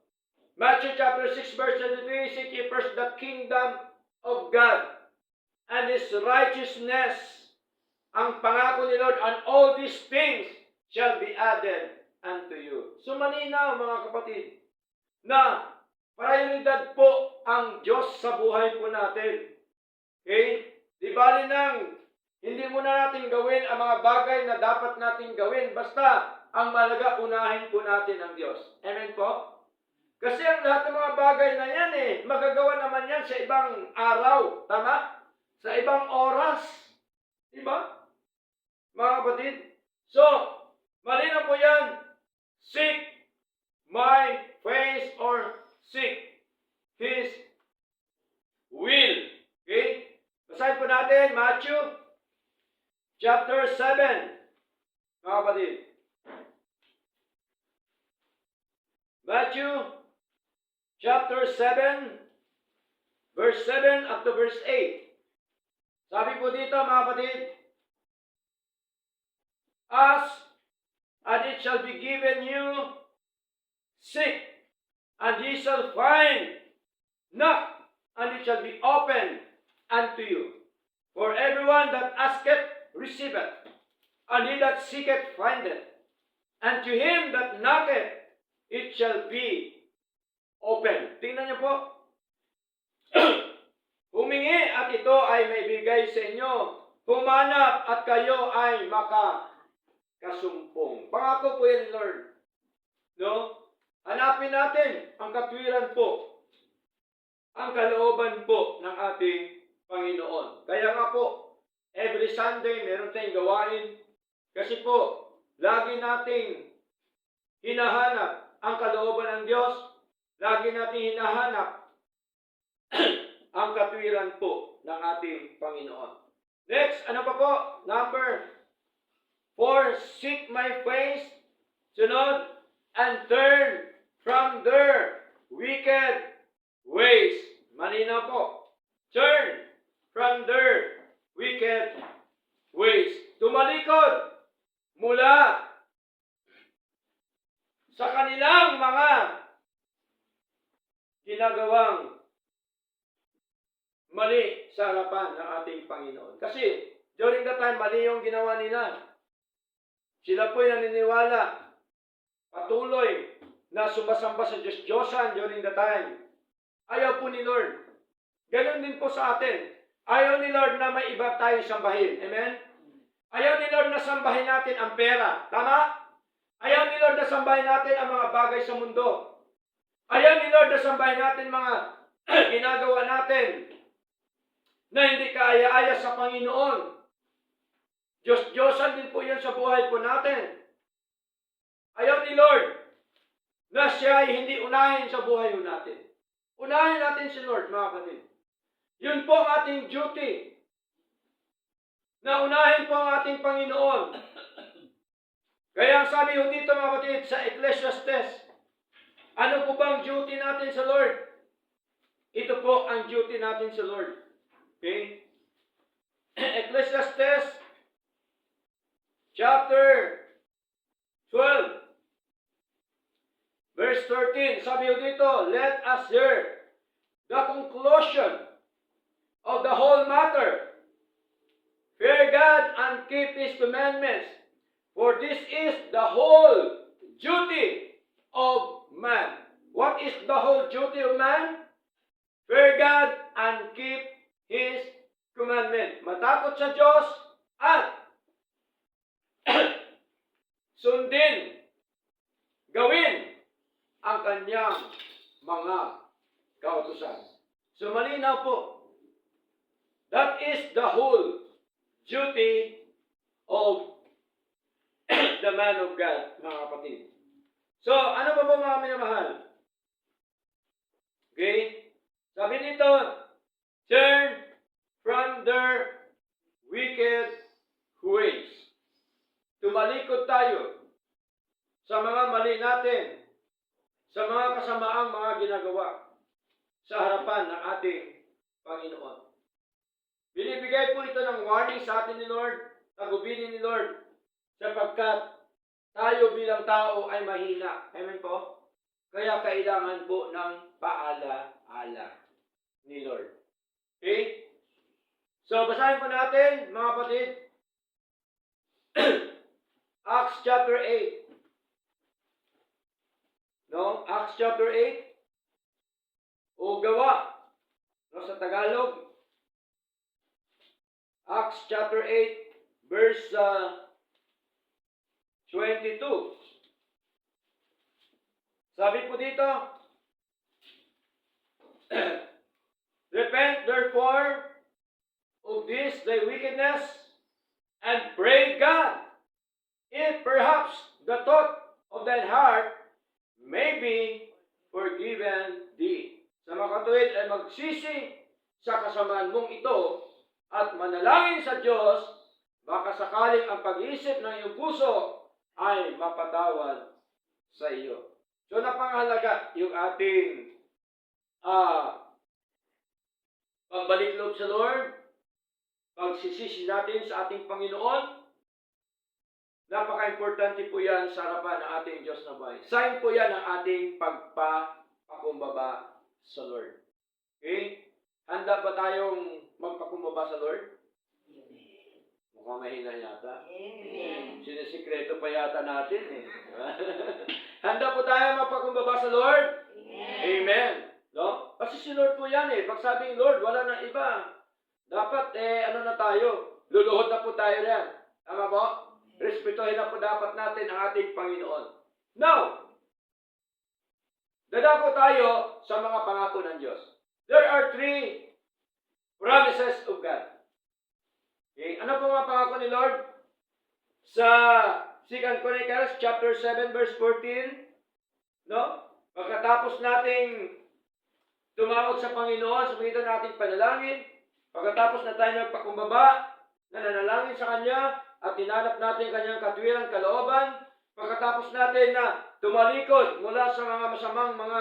Matthew chapter 6 verse 23, seek ye first the kingdom of God and His righteousness. Ang pangako ni Lord, and all these things shall be added unto you. So malinaw mga kapatid, na prioridad po ang Diyos sa buhay po natin. Okay? Di bali nang hindi muna natin gawin ang mga bagay na dapat natin gawin. Basta, ang malaga, unahin po natin ang Diyos. Amen po? Kasi ang lahat ng mga bagay na yan magagawa naman yan sa ibang araw. Tama? Sa ibang oras. Diba? Mga kapatid. So, malinaw po yan. Seek my face or seek His will. Okay? Basahin po natin, Matthew chapter 7. Mga kapatid. Matthew chapter 7, verse 7 up to verse 8. Sabi po dito, mga kapatid, ask, and it shall be given you. Seek, and ye shall find. Knock, and it shall be opened unto you. For everyone that asketh, receiveth, and he that seeketh, findeth. And to him that knocketh, it shall be open. Tingnan niyo po. Humingi at ito ay maibigay sa inyo. Humanap at kayo ay makakasumpong. Pangako po yan, Lord. No? Hanapin natin ang katwiran po, ang kalooban po ng ating Panginoon. Kaya nga po, every Sunday meron tayong gawain. Kasi po, lagi nating hinahanap ang kalooban ng Diyos. Lagi nating hinahanap ang katwiran po ng ating Panginoon. Next, ano pa po? Number 4, seek my face. Sunod, and turn from their wicked ways. Malinaw po. Turn from their wicked ways. Tumalikod mula sa kanilang mga ginagawang mali sa harapan ng ating Panginoon. Kasi during that time, mali yung ginawa nila. Sila po'y naniniwala patuloy na sumasamba sa Diyos-Diyosan during the time. Ayaw po ni Lord. Ganon din po sa atin. Ayaw ni Lord na may iba tayong sambahin. Amen? Ayaw ni Lord na sambahin natin ang pera. Tama? Ayaw ni Lord na sambahin natin ang mga bagay sa mundo. Ayaw ni Lord na sambahin natin mga ginagawa natin na hindi kaaya-aya sa Panginoon. Diyos-Diyosan din po yan sa buhay po natin. Ayaw ni Lord na siya ay hindi unahin sa buhay natin. Unahin natin si Lord, mga kapatid. Yun po ang ating duty. Na unahin po ang ating Panginoon. Kaya ang sabi ho dito, mga kapatid, sa Ecclesiastes, ano po bang duty natin sa Lord? Ito po ang duty natin sa Lord. Okay? Ecclesiastes chapter 12 verse 13. Sabi ho dito, let us hear the conclusion of the whole matter. Fear God and keep His commandments, for this is the whole duty of man. What is the whole duty of man? Fear God and keep His commandment. Matakot sa Diyos at sundin, gawin ang kanyang mga kautusan. So malinaw po, that is the whole duty of the man of God, mga kapatid. So, ano pa po mga minamahal? Okay? Sabi nito, turn from their wicked ways. Tumalikod tayo sa mga mali natin, sa mga kasamaang mga ginagawa sa harapan ng ating Panginoon. Binibigay po ito ng warning sa atin ni Lord, tagubinin ni Lord, sapagkat tayo bilang tao ay mahina. Amen po? Kaya kailangan po ng paala-ala ni Lord. Okay? So, basahin po natin, mga kapatid, Acts chapter 8. No? Acts chapter 8. O gawa. No, sa Tagalog. Acts chapter 8, verse 22. Sabi po dito, repent therefore of this thy wickedness, and pray God, if perhaps the thought of thine heart may be forgiven thee. Sa makatuwid ay magsisi sa kasamaan mong ito, at manalangin sa Diyos, baka sakaling ang pag-iisip ng iyong puso ay mapatawad sa iyo. So napangahalaga yung ating pagbalik loob sa Lord, pagsisisi natin sa ating Panginoon. Napaka-importante po yan sa harapan ng ating Diyos na buhay. Sign po yan ng ating pagpapakumbaba sa Lord. Okay? Handa ba tayong magpakumbaba sa Lord? Mukhang mahina yata. Sinisikreto pa yata natin eh. Handa po tayo magpakumbaba sa Lord? Amen. No? Kasi si Lord po yan eh. Pag sabing Lord, wala nang iba. Dapat ano na tayo? Luluhod na po tayo yan. Tama po? Respetuhin na po dapat natin ang ating Panginoon. Now, dadako tayo sa mga pangako ng Diyos. There are 3 promises of God. Okay? Ano po mga pangako ni Lord? Sa 2 Chronicles chapter 7 verse 14, no? Pagkatapos nating tumawag sa Panginoon, sumitan nating panalangin, pagkatapos na tayo nagpakumbaba, nananalangin sa Kanya, at tinanap natin Kanyang katwiran, kalooban, pagkatapos natin na tumalikod mula sa mga masamang mga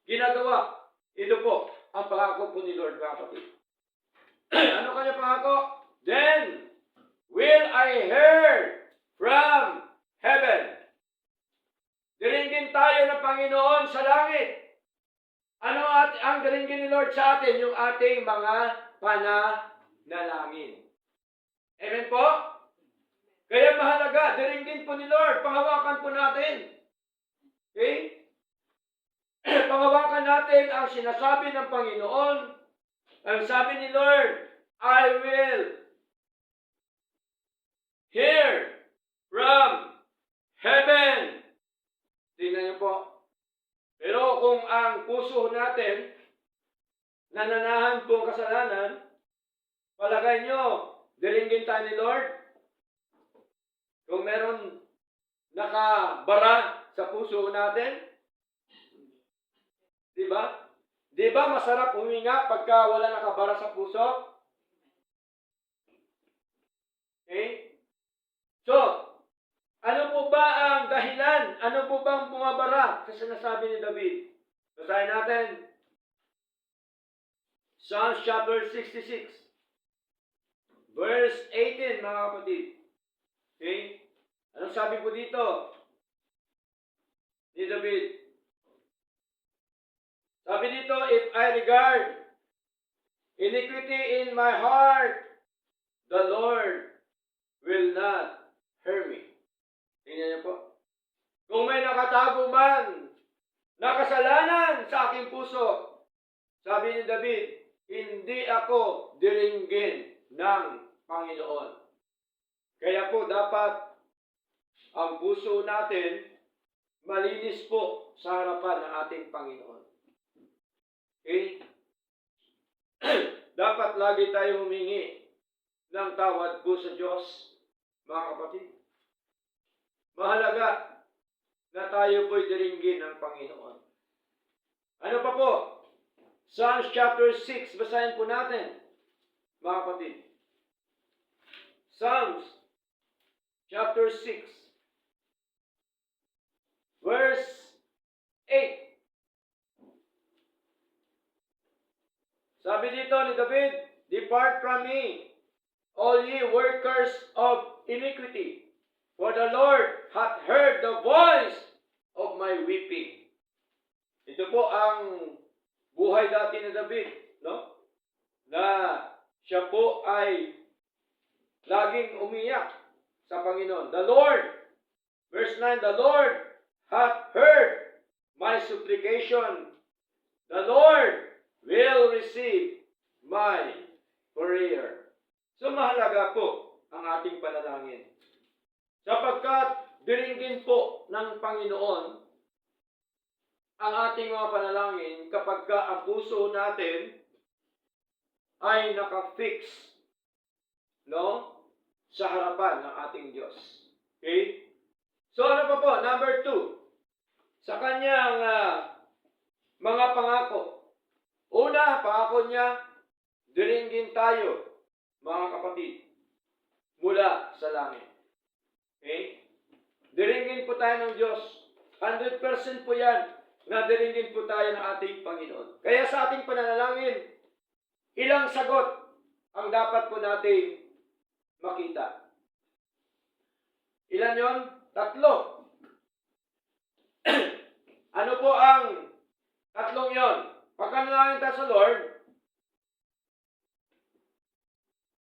ginagawa, ito po ang pangako po ni Lord, mga kapatid. Ano kanya pangako? Then will I hear from heaven. Diringgin tayo ng Panginoon sa langit. Ano ang diringgin ni Lord sa atin? Yung ating mga pananalangin. Amen po? Kaya mahalaga, diringgin po ni Lord, panghawakan po natin. Okay? Panghawakan natin ang sinasabi ng Panginoon. Ang sabi ni Lord, I will hear from heaven. Tingnan niyo po. Pero kung ang puso natin nananahan po ang kasalanan, palagay nyo, diringgin tayo ni Lord. Kung meron nakabara sa puso natin, di ba? Di ba masarap huminga pagka wala nakabara sa puso? Okay? So, ano po ba ang dahilan? Ano po bang bumabara sa sinasabi ni David? Basahin natin. Psalms chapter 66. Verse 18, mga kapatid. Okay? Anong sabi po dito ni David? Sabi dito, if I regard iniquity in my heart, the Lord will not hear me. Tingnan niyo po. Kung may nakatago man na kasalanan sa aking puso, sabi ni David, hindi ako diringgin ng Panginoon. Kaya po dapat ang puso natin malinis po sa harapan ng ating Panginoon. Okay? Dapat lagi tayo humingi ng tawad po sa Diyos, mga kapatid. Mahalaga na tayo po'y diringgin ng Panginoon. Ano pa po? Psalms chapter 6, basahin po natin, mga kapatid. Psalms chapter 6, verse 8. Sabi dito ni David, "Depart from me, all ye workers of iniquity, for the Lord hath heard the voice of my weeping." Ito po ang buhay dati ni David, no? Na siya po ay laging umiyak sa Panginoon. The Lord, verse 9, "The Lord hath heard my supplication. The Lord will receive my prayer." So mahalaga po ang ating panalangin. Sapagkat diringgin po ng Panginoon ang ating mga panalangin kapag ang puso natin ay nakafix, no, sa harapan ng ating Diyos. Okay? So ano pa po? Number 2. Sa kanyang mga pangako. Una, pangako niya, diringgin tayo, mga kapatid, mula sa langit. Okay? Diringgin po tayo ng Diyos. 100% po yan na diringgin po tayo ng ating Panginoon. Kaya sa ating pananalangin, ilang sagot ang dapat po natin makita. Ilan yon? 3. Ano po ang 3 yon? Pagka nanalangin tayo sa Lord,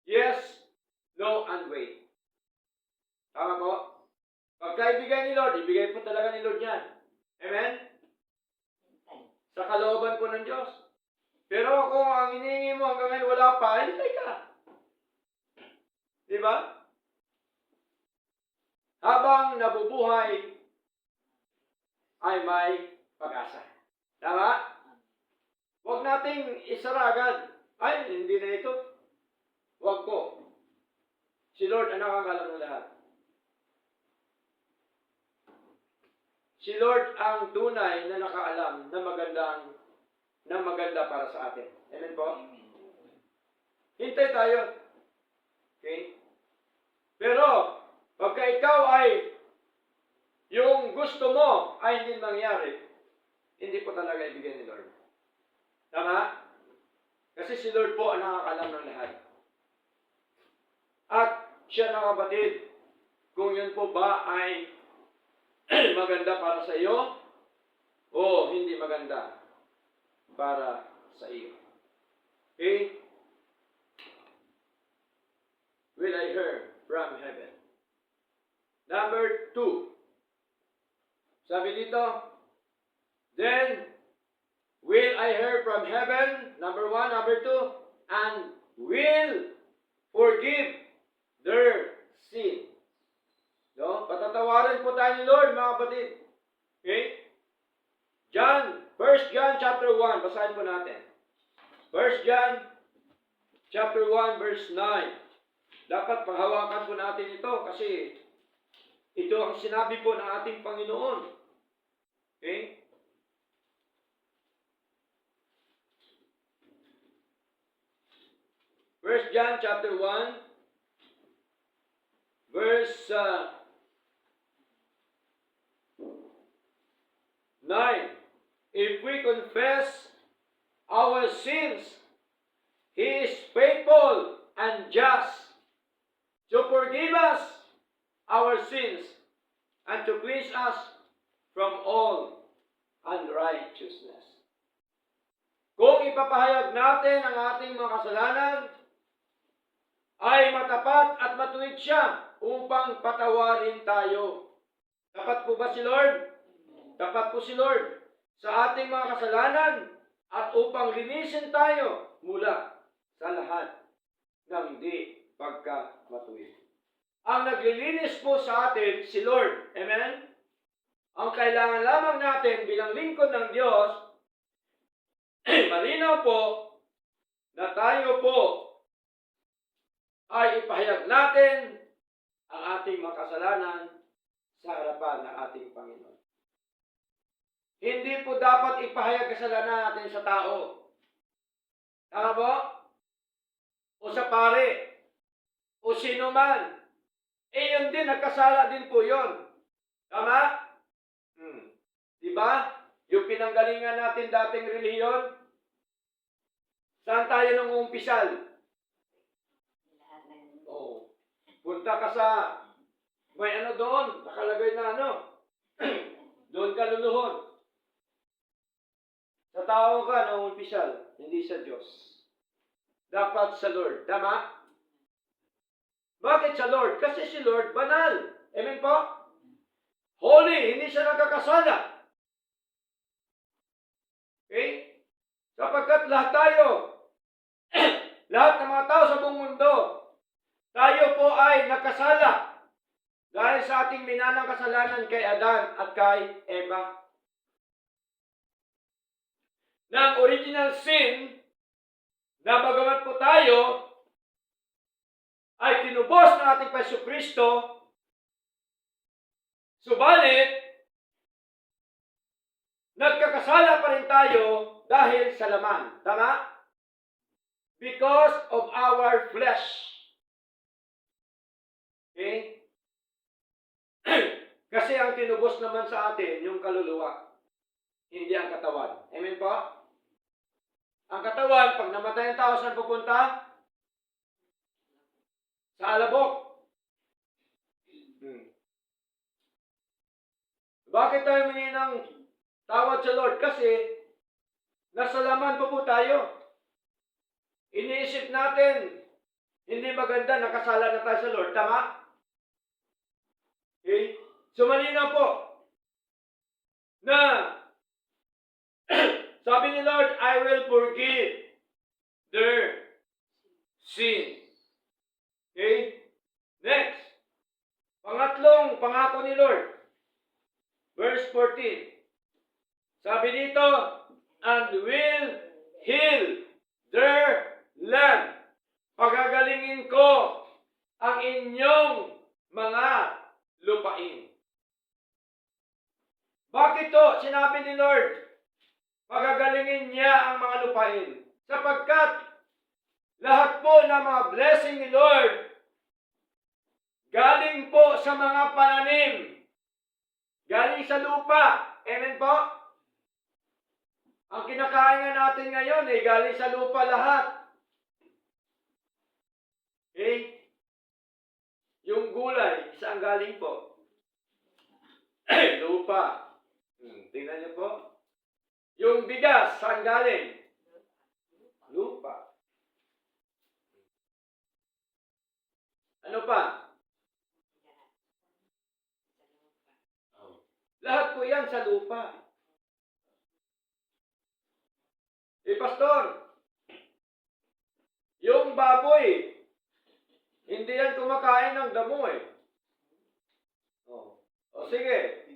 yes, no, and wait. Tama po? Pagka ibigay ni Lord, ibigay po talaga ni Lord yan. Amen? Sa kalooban po ng Diyos. Pero kung ang hinihingi mo hanggang ngayon wala pa, hintay ka. Di ba? Habang nabubuhay, ay may pag-asa. Tama? Huwag nating isara agad. Ay, hindi na ito. Huwag po. Si Lord ang nakakalam ng lahat. Si Lord ang tunay na nakaalam na maganda para sa atin. Amen po? Hintay tayo. Okay? Pero, pagka ikaw ay yung gusto mo ay hindi mangyari, hindi po talaga ibigay ni Lord. Tama? Kasi si Lord po ang nakakalam ng lahat. At siya na kapatid, kung yun po ba ay maganda para sa iyo o hindi maganda para sa iyo. Okay? Will I hear from heaven? Number 2. Sabi dito, then will I hear from heaven? Number 1, number 2, and will forgive their sin. No? Patatawarin po tayo ni Lord, mga kapatid. Okay? 1 John chapter 1, basahin po natin. 1 John chapter 1 verse 9. Dapat panghawakan po natin ito kasi ito ang sinabi po ng ating Panginoon. Okay? First John chapter 1 verse 9. If we confess our sins, He is faithful and just to forgive us our sins and to cleanse us from all unrighteousness. Kung ipapahayag natin ang ating mga kasalanan, ay matapat at matuwid siya upang patawarin tayo. Tapat po ba si Lord? Tapat po si Lord sa ating mga kasalanan at upang linisin tayo mula sa lahat ng di pagkamatuwid. Ang naglilinis po sa atin si Lord. Amen? Ang kailangan lamang natin bilang lingkod ng Diyos, malinaw po na tayo po ay ipahayag natin ang ating mga kasalanan sa harapan ng ating Panginoon. Hindi po dapat ipahayag kasalanan natin sa tao. Tama po? O sa pare. O sino man. Yun din, nagkasala din po yun. Tama? Diba? Yung pinanggalingan natin dating reliyon, saan tayo nung umpisal? Oh. Punta ka sa, may ano doon, nakalagay na ano, doon ka luluhod. Sa tao ka nung umpisal, hindi sa Diyos. Dapat sa Lord. Tama? Bakit sa Lord? Kasi si Lord banal. Amen po? Holy, hindi siya nagkakasala. Okay? Sapagkat lahat tayo, lahat ng mga tao sa buong mundo, tayo po ay nakasala dahil sa ating minanang kasalanan kay Adan at kay Eva. Na ang original sin, na bagamat po tayo ay tinubos ng ating Panginoong Kristo, subalit, nagkakasala pa rin tayo dahil sa laman. Tama? Because of our flesh. Okay? Kasi ang tinubos naman sa atin, yung kaluluwa, hindi ang katawan. Amen po? Ang katawan, pag namatay ang tao, saan pupunta? Sa alabok. Bakit tayo humingi ng tawad sa Lord? Kasi nasa laman po tayo. Iniisip natin, hindi maganda, nakasala na tayo sa Lord. Tama? Okay? So malinaw po na sabi ni Lord, I will forgive their sin. Okay? Next. Pangatlong pangako ni Lord. Verse 14. Sabi dito, and will heal their land. Pagagalingin ko ang inyong mga lupain. Bakit to? Sinabi ni Lord, pagagalingin niya ang mga lupain. Sapagkat lahat po ng mga blessing ni Lord galing po sa mga pananim. Galing sa lupa. Amen po? Ang kinakain nga natin ngayon ay galing sa lupa lahat. Okay? Yung gulay, saan galing po? Lupa. Tingnan niyo po. Yung bigas, saan galing? Lupa. Ano pa? Lahat po yan sa lupa. Pastor, yung baboy, hindi yan kumakain ng damo O sige,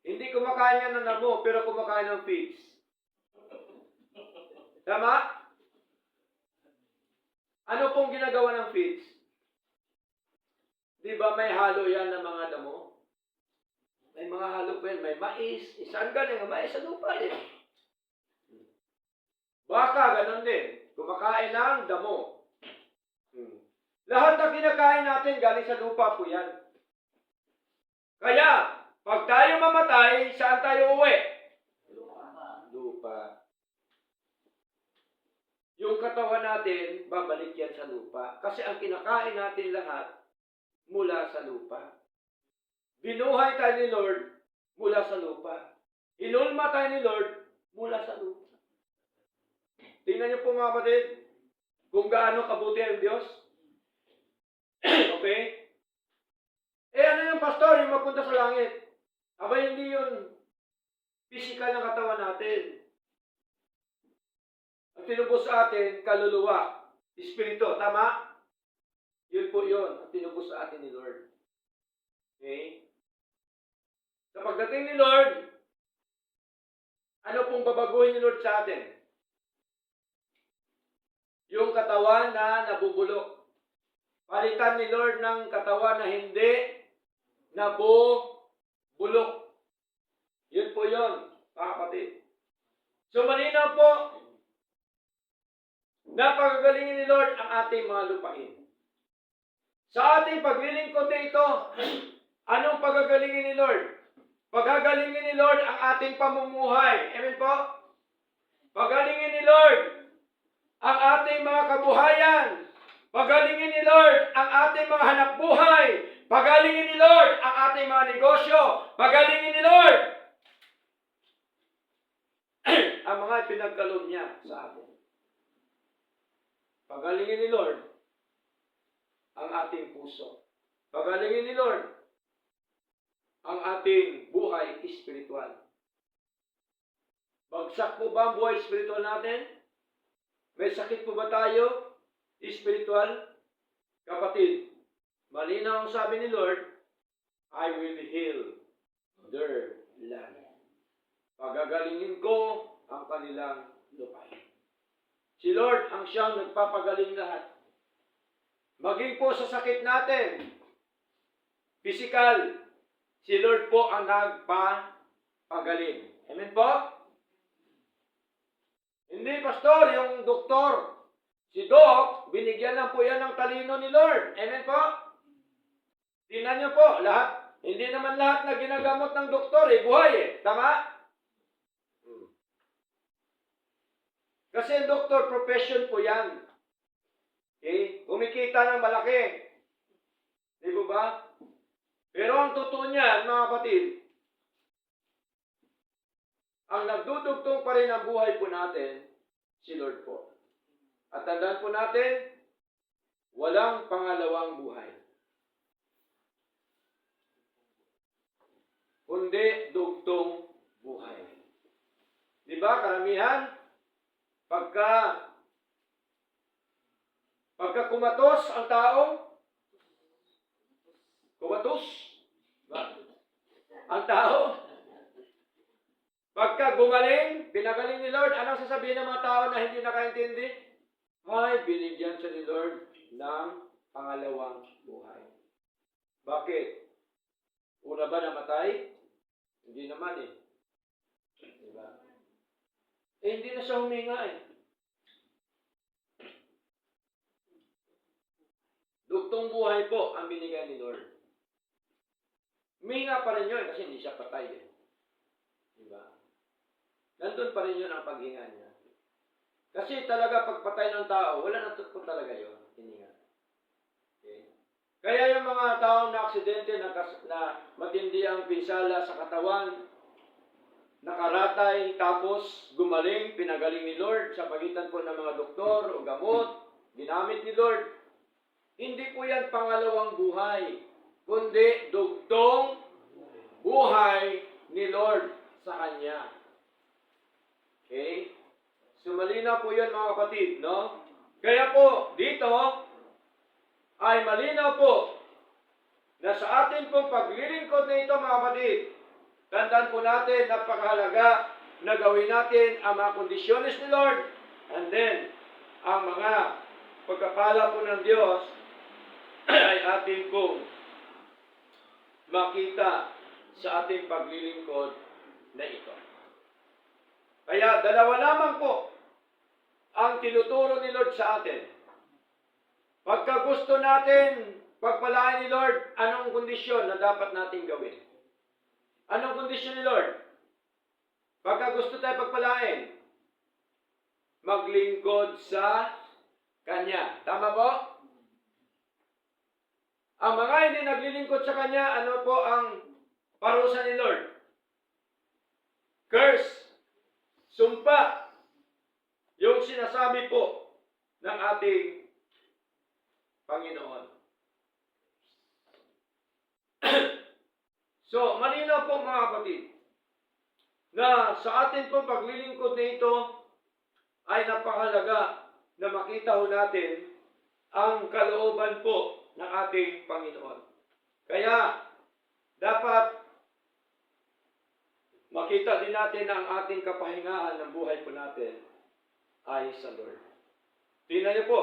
hindi kumakain yan ng damo, pero kumakain ng feeds. Tama? Ano pong ginagawa ng feeds? Di ba may halo yan ng mga damo? May mga halo po yan, may mais. Saan galing? Mais sa lupa din. Baka, ganun din. Kumakain ng damo. Lahat ng kinakain natin galing sa lupa po yan. Kaya, pag tayo mamatay, saan tayo uwi? Lupa. Yung katawan natin, babalik yan sa lupa. Kasi ang kinakain natin lahat, mula sa lupa. Binuhay tayo ni Lord, mula sa lupa. Inulma tayo ni Lord, mula sa lupa. Tingnan niyo po mga kapatid, kung gaano kabuti ang Diyos. Okay? Ano yung pastor, yung mapunta sa langit? Aba, hindi yun physical na katawan natin. Ang tinubos sa atin, kaluluwa, espiritu, tama? Yun po yun, ang tinubos sa atin ni Lord. Okay? Sa pagdating ni Lord, ano pong babaguhin ni Lord sa atin? yung katawan na nabubulok. Palitan ni Lord ng katawan na hindi nabubulok. Yun po yun, mga kapatid. So malinaw po na pagagalingin ni Lord ang ating mga lupain. Sa ating paglilingkod na ito, anong pagagalingin ni Lord? Pagagalingin ni Lord ang ating pamumuhay. Amen po? Pagalingin ni Lord ang ating mga kabuhayan. Pagalingin ni Lord ang ating mga hanapbuhay. Pagalingin ni Lord ang ating mga negosyo. Pagalingin ni Lord ang mga pinagkaloob niya sa atin. Pagalingin ni Lord ang ating puso. Pagalingin ni Lord ang ating buhay espiritual. Bagsak po ba ang buhay espiritual natin? May sakit po ba tayo espiritual? Kapatid, malinaw ang sabi ni Lord, I will heal their land. Pagagalingin ko ang kanilang lupain. Si Lord ang siyang nagpapagaling lahat. Maging po sa sakit natin, physical, si Lord po ang nagpapagaling. Amen po? Hindi, pastor, yung doktor, si Doc, binigyan lang po yan ng talino ni Lord. Amen po? Tingnan niyo po, lahat, hindi naman lahat na ginagamot ng doktor, buhay Tama? Kasi ang doktor, profession po yan. Okay? Kumikita ng malaki. Di ba? Pero ang totoo niyan, mga kapatid, ang nagdudugtong pa rin ang buhay po natin, si Lord po. At tandaan po natin, walang pangalawang buhay. Kundi dugtong buhay. Di ba, karamihan, pagka kumatos ang tao, kumatos, ang tao, pagka gumaling, pinagaling ni Lord, anong sasabihin ng mga tao na hindi nakaintindi? Ay, binigyan siya ni Lord ng pangalawang buhay. Bakit? Una ba namatay? Hindi naman Diba? Hindi na siya huminga Dugtong buhay po ang binigay ni Lord. Huminga pa rin yun kasi hindi siya patay Diba? Nandun pa rin yun ang paghinga niya. Kasi talaga pagpatay ng tao, wala na po talaga yun. Hininga. Okay? Kaya yung mga taong na aksidente na matindi ang pinsala sa katawan, nakaratay, tapos gumaling, pinagaling ni Lord sa pagitan po ng mga doktor o gamot, ginamit ni Lord. Hindi po yan pangalawang buhay, kundi dugtong buhay ni Lord sa Kanya. Okay? So malinaw po yan mga kapatid, no? Kaya po, dito, ay malinaw po na sa atin pong paglilingkod na ito mga kapatid, tandaan po natin, napakahalaga na gawin natin ang mga kondisyones ni Lord and then, ang mga pagkakala po ng Diyos ay atin pong makita sa ating paglilingkod na ito. Kaya dalawa lamang po ang tinuturo ni Lord sa atin. Pagka gusto natin pagpalain ni Lord, anong kondisyon na dapat natin gawin? Anong kondisyon ni Lord? Pagka gusto tayo pagpalain, maglingkod sa Kanya. Tama po? Ang mga hindi naglilingkod sa Kanya, ano po ang parusa ni Lord? Curse. Sumpa. Yung sinasabi po ng ating Panginoon. So, malinaw po mga kapatid, na sa atin pong paglilingkod na ito ay napakahalaga na makita ho natin ang kalooban po ng ating Panginoon. Kaya, dapat makita din natin na ang ating kapahingahan ng buhay po natin ay sa Lord. Tingnan niyo po,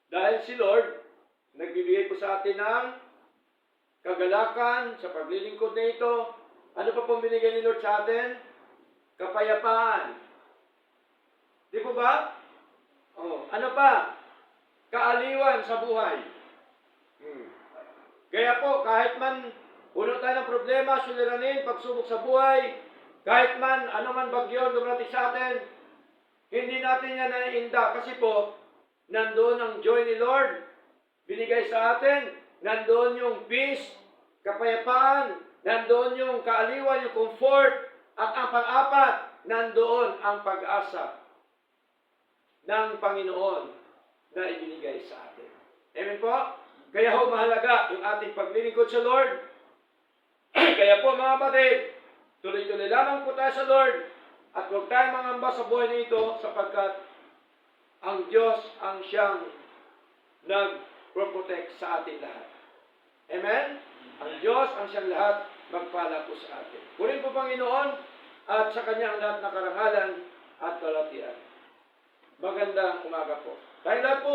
dahil si Lord, nagbibigay po sa atin ng kagalakan sa paglilingkod na ito. Ano pa pong binigay ni Lord sa atin? Kapayapaan. Di po ba? Oh, ano pa? Kaaliwan sa buhay. Kaya po, kahit man puno tayo ng problema, suliranin, pagsubok sa buhay, kahit man, ano man bagyo dumarating sa atin, hindi natin yan naiinda kasi po, nandoon ang joy ni Lord, binigay sa atin, nandoon yung peace, kapayapaan, nandoon yung kaaliwan, yung comfort, at ang pang-apat, nandoon ang pag-asa ng Panginoon na ibinigay sa atin. Amen po? Kaya ho mahalaga yung ating paglilingkod sa Lord. Kaya po mga kapatid, tuloy-tuloy lamang po tayo sa Lord at huwag tayong mangamba sa buhay nito sapagkat ang Diyos ang siyang nag-protect sa ating lahat. Amen? Ang Diyos ang siyang lahat magpala po sa atin. Purin po Panginoon at sa Kanya ang lahat na karangalan at kalatian. Magandang umaga po. Tayo lahat po.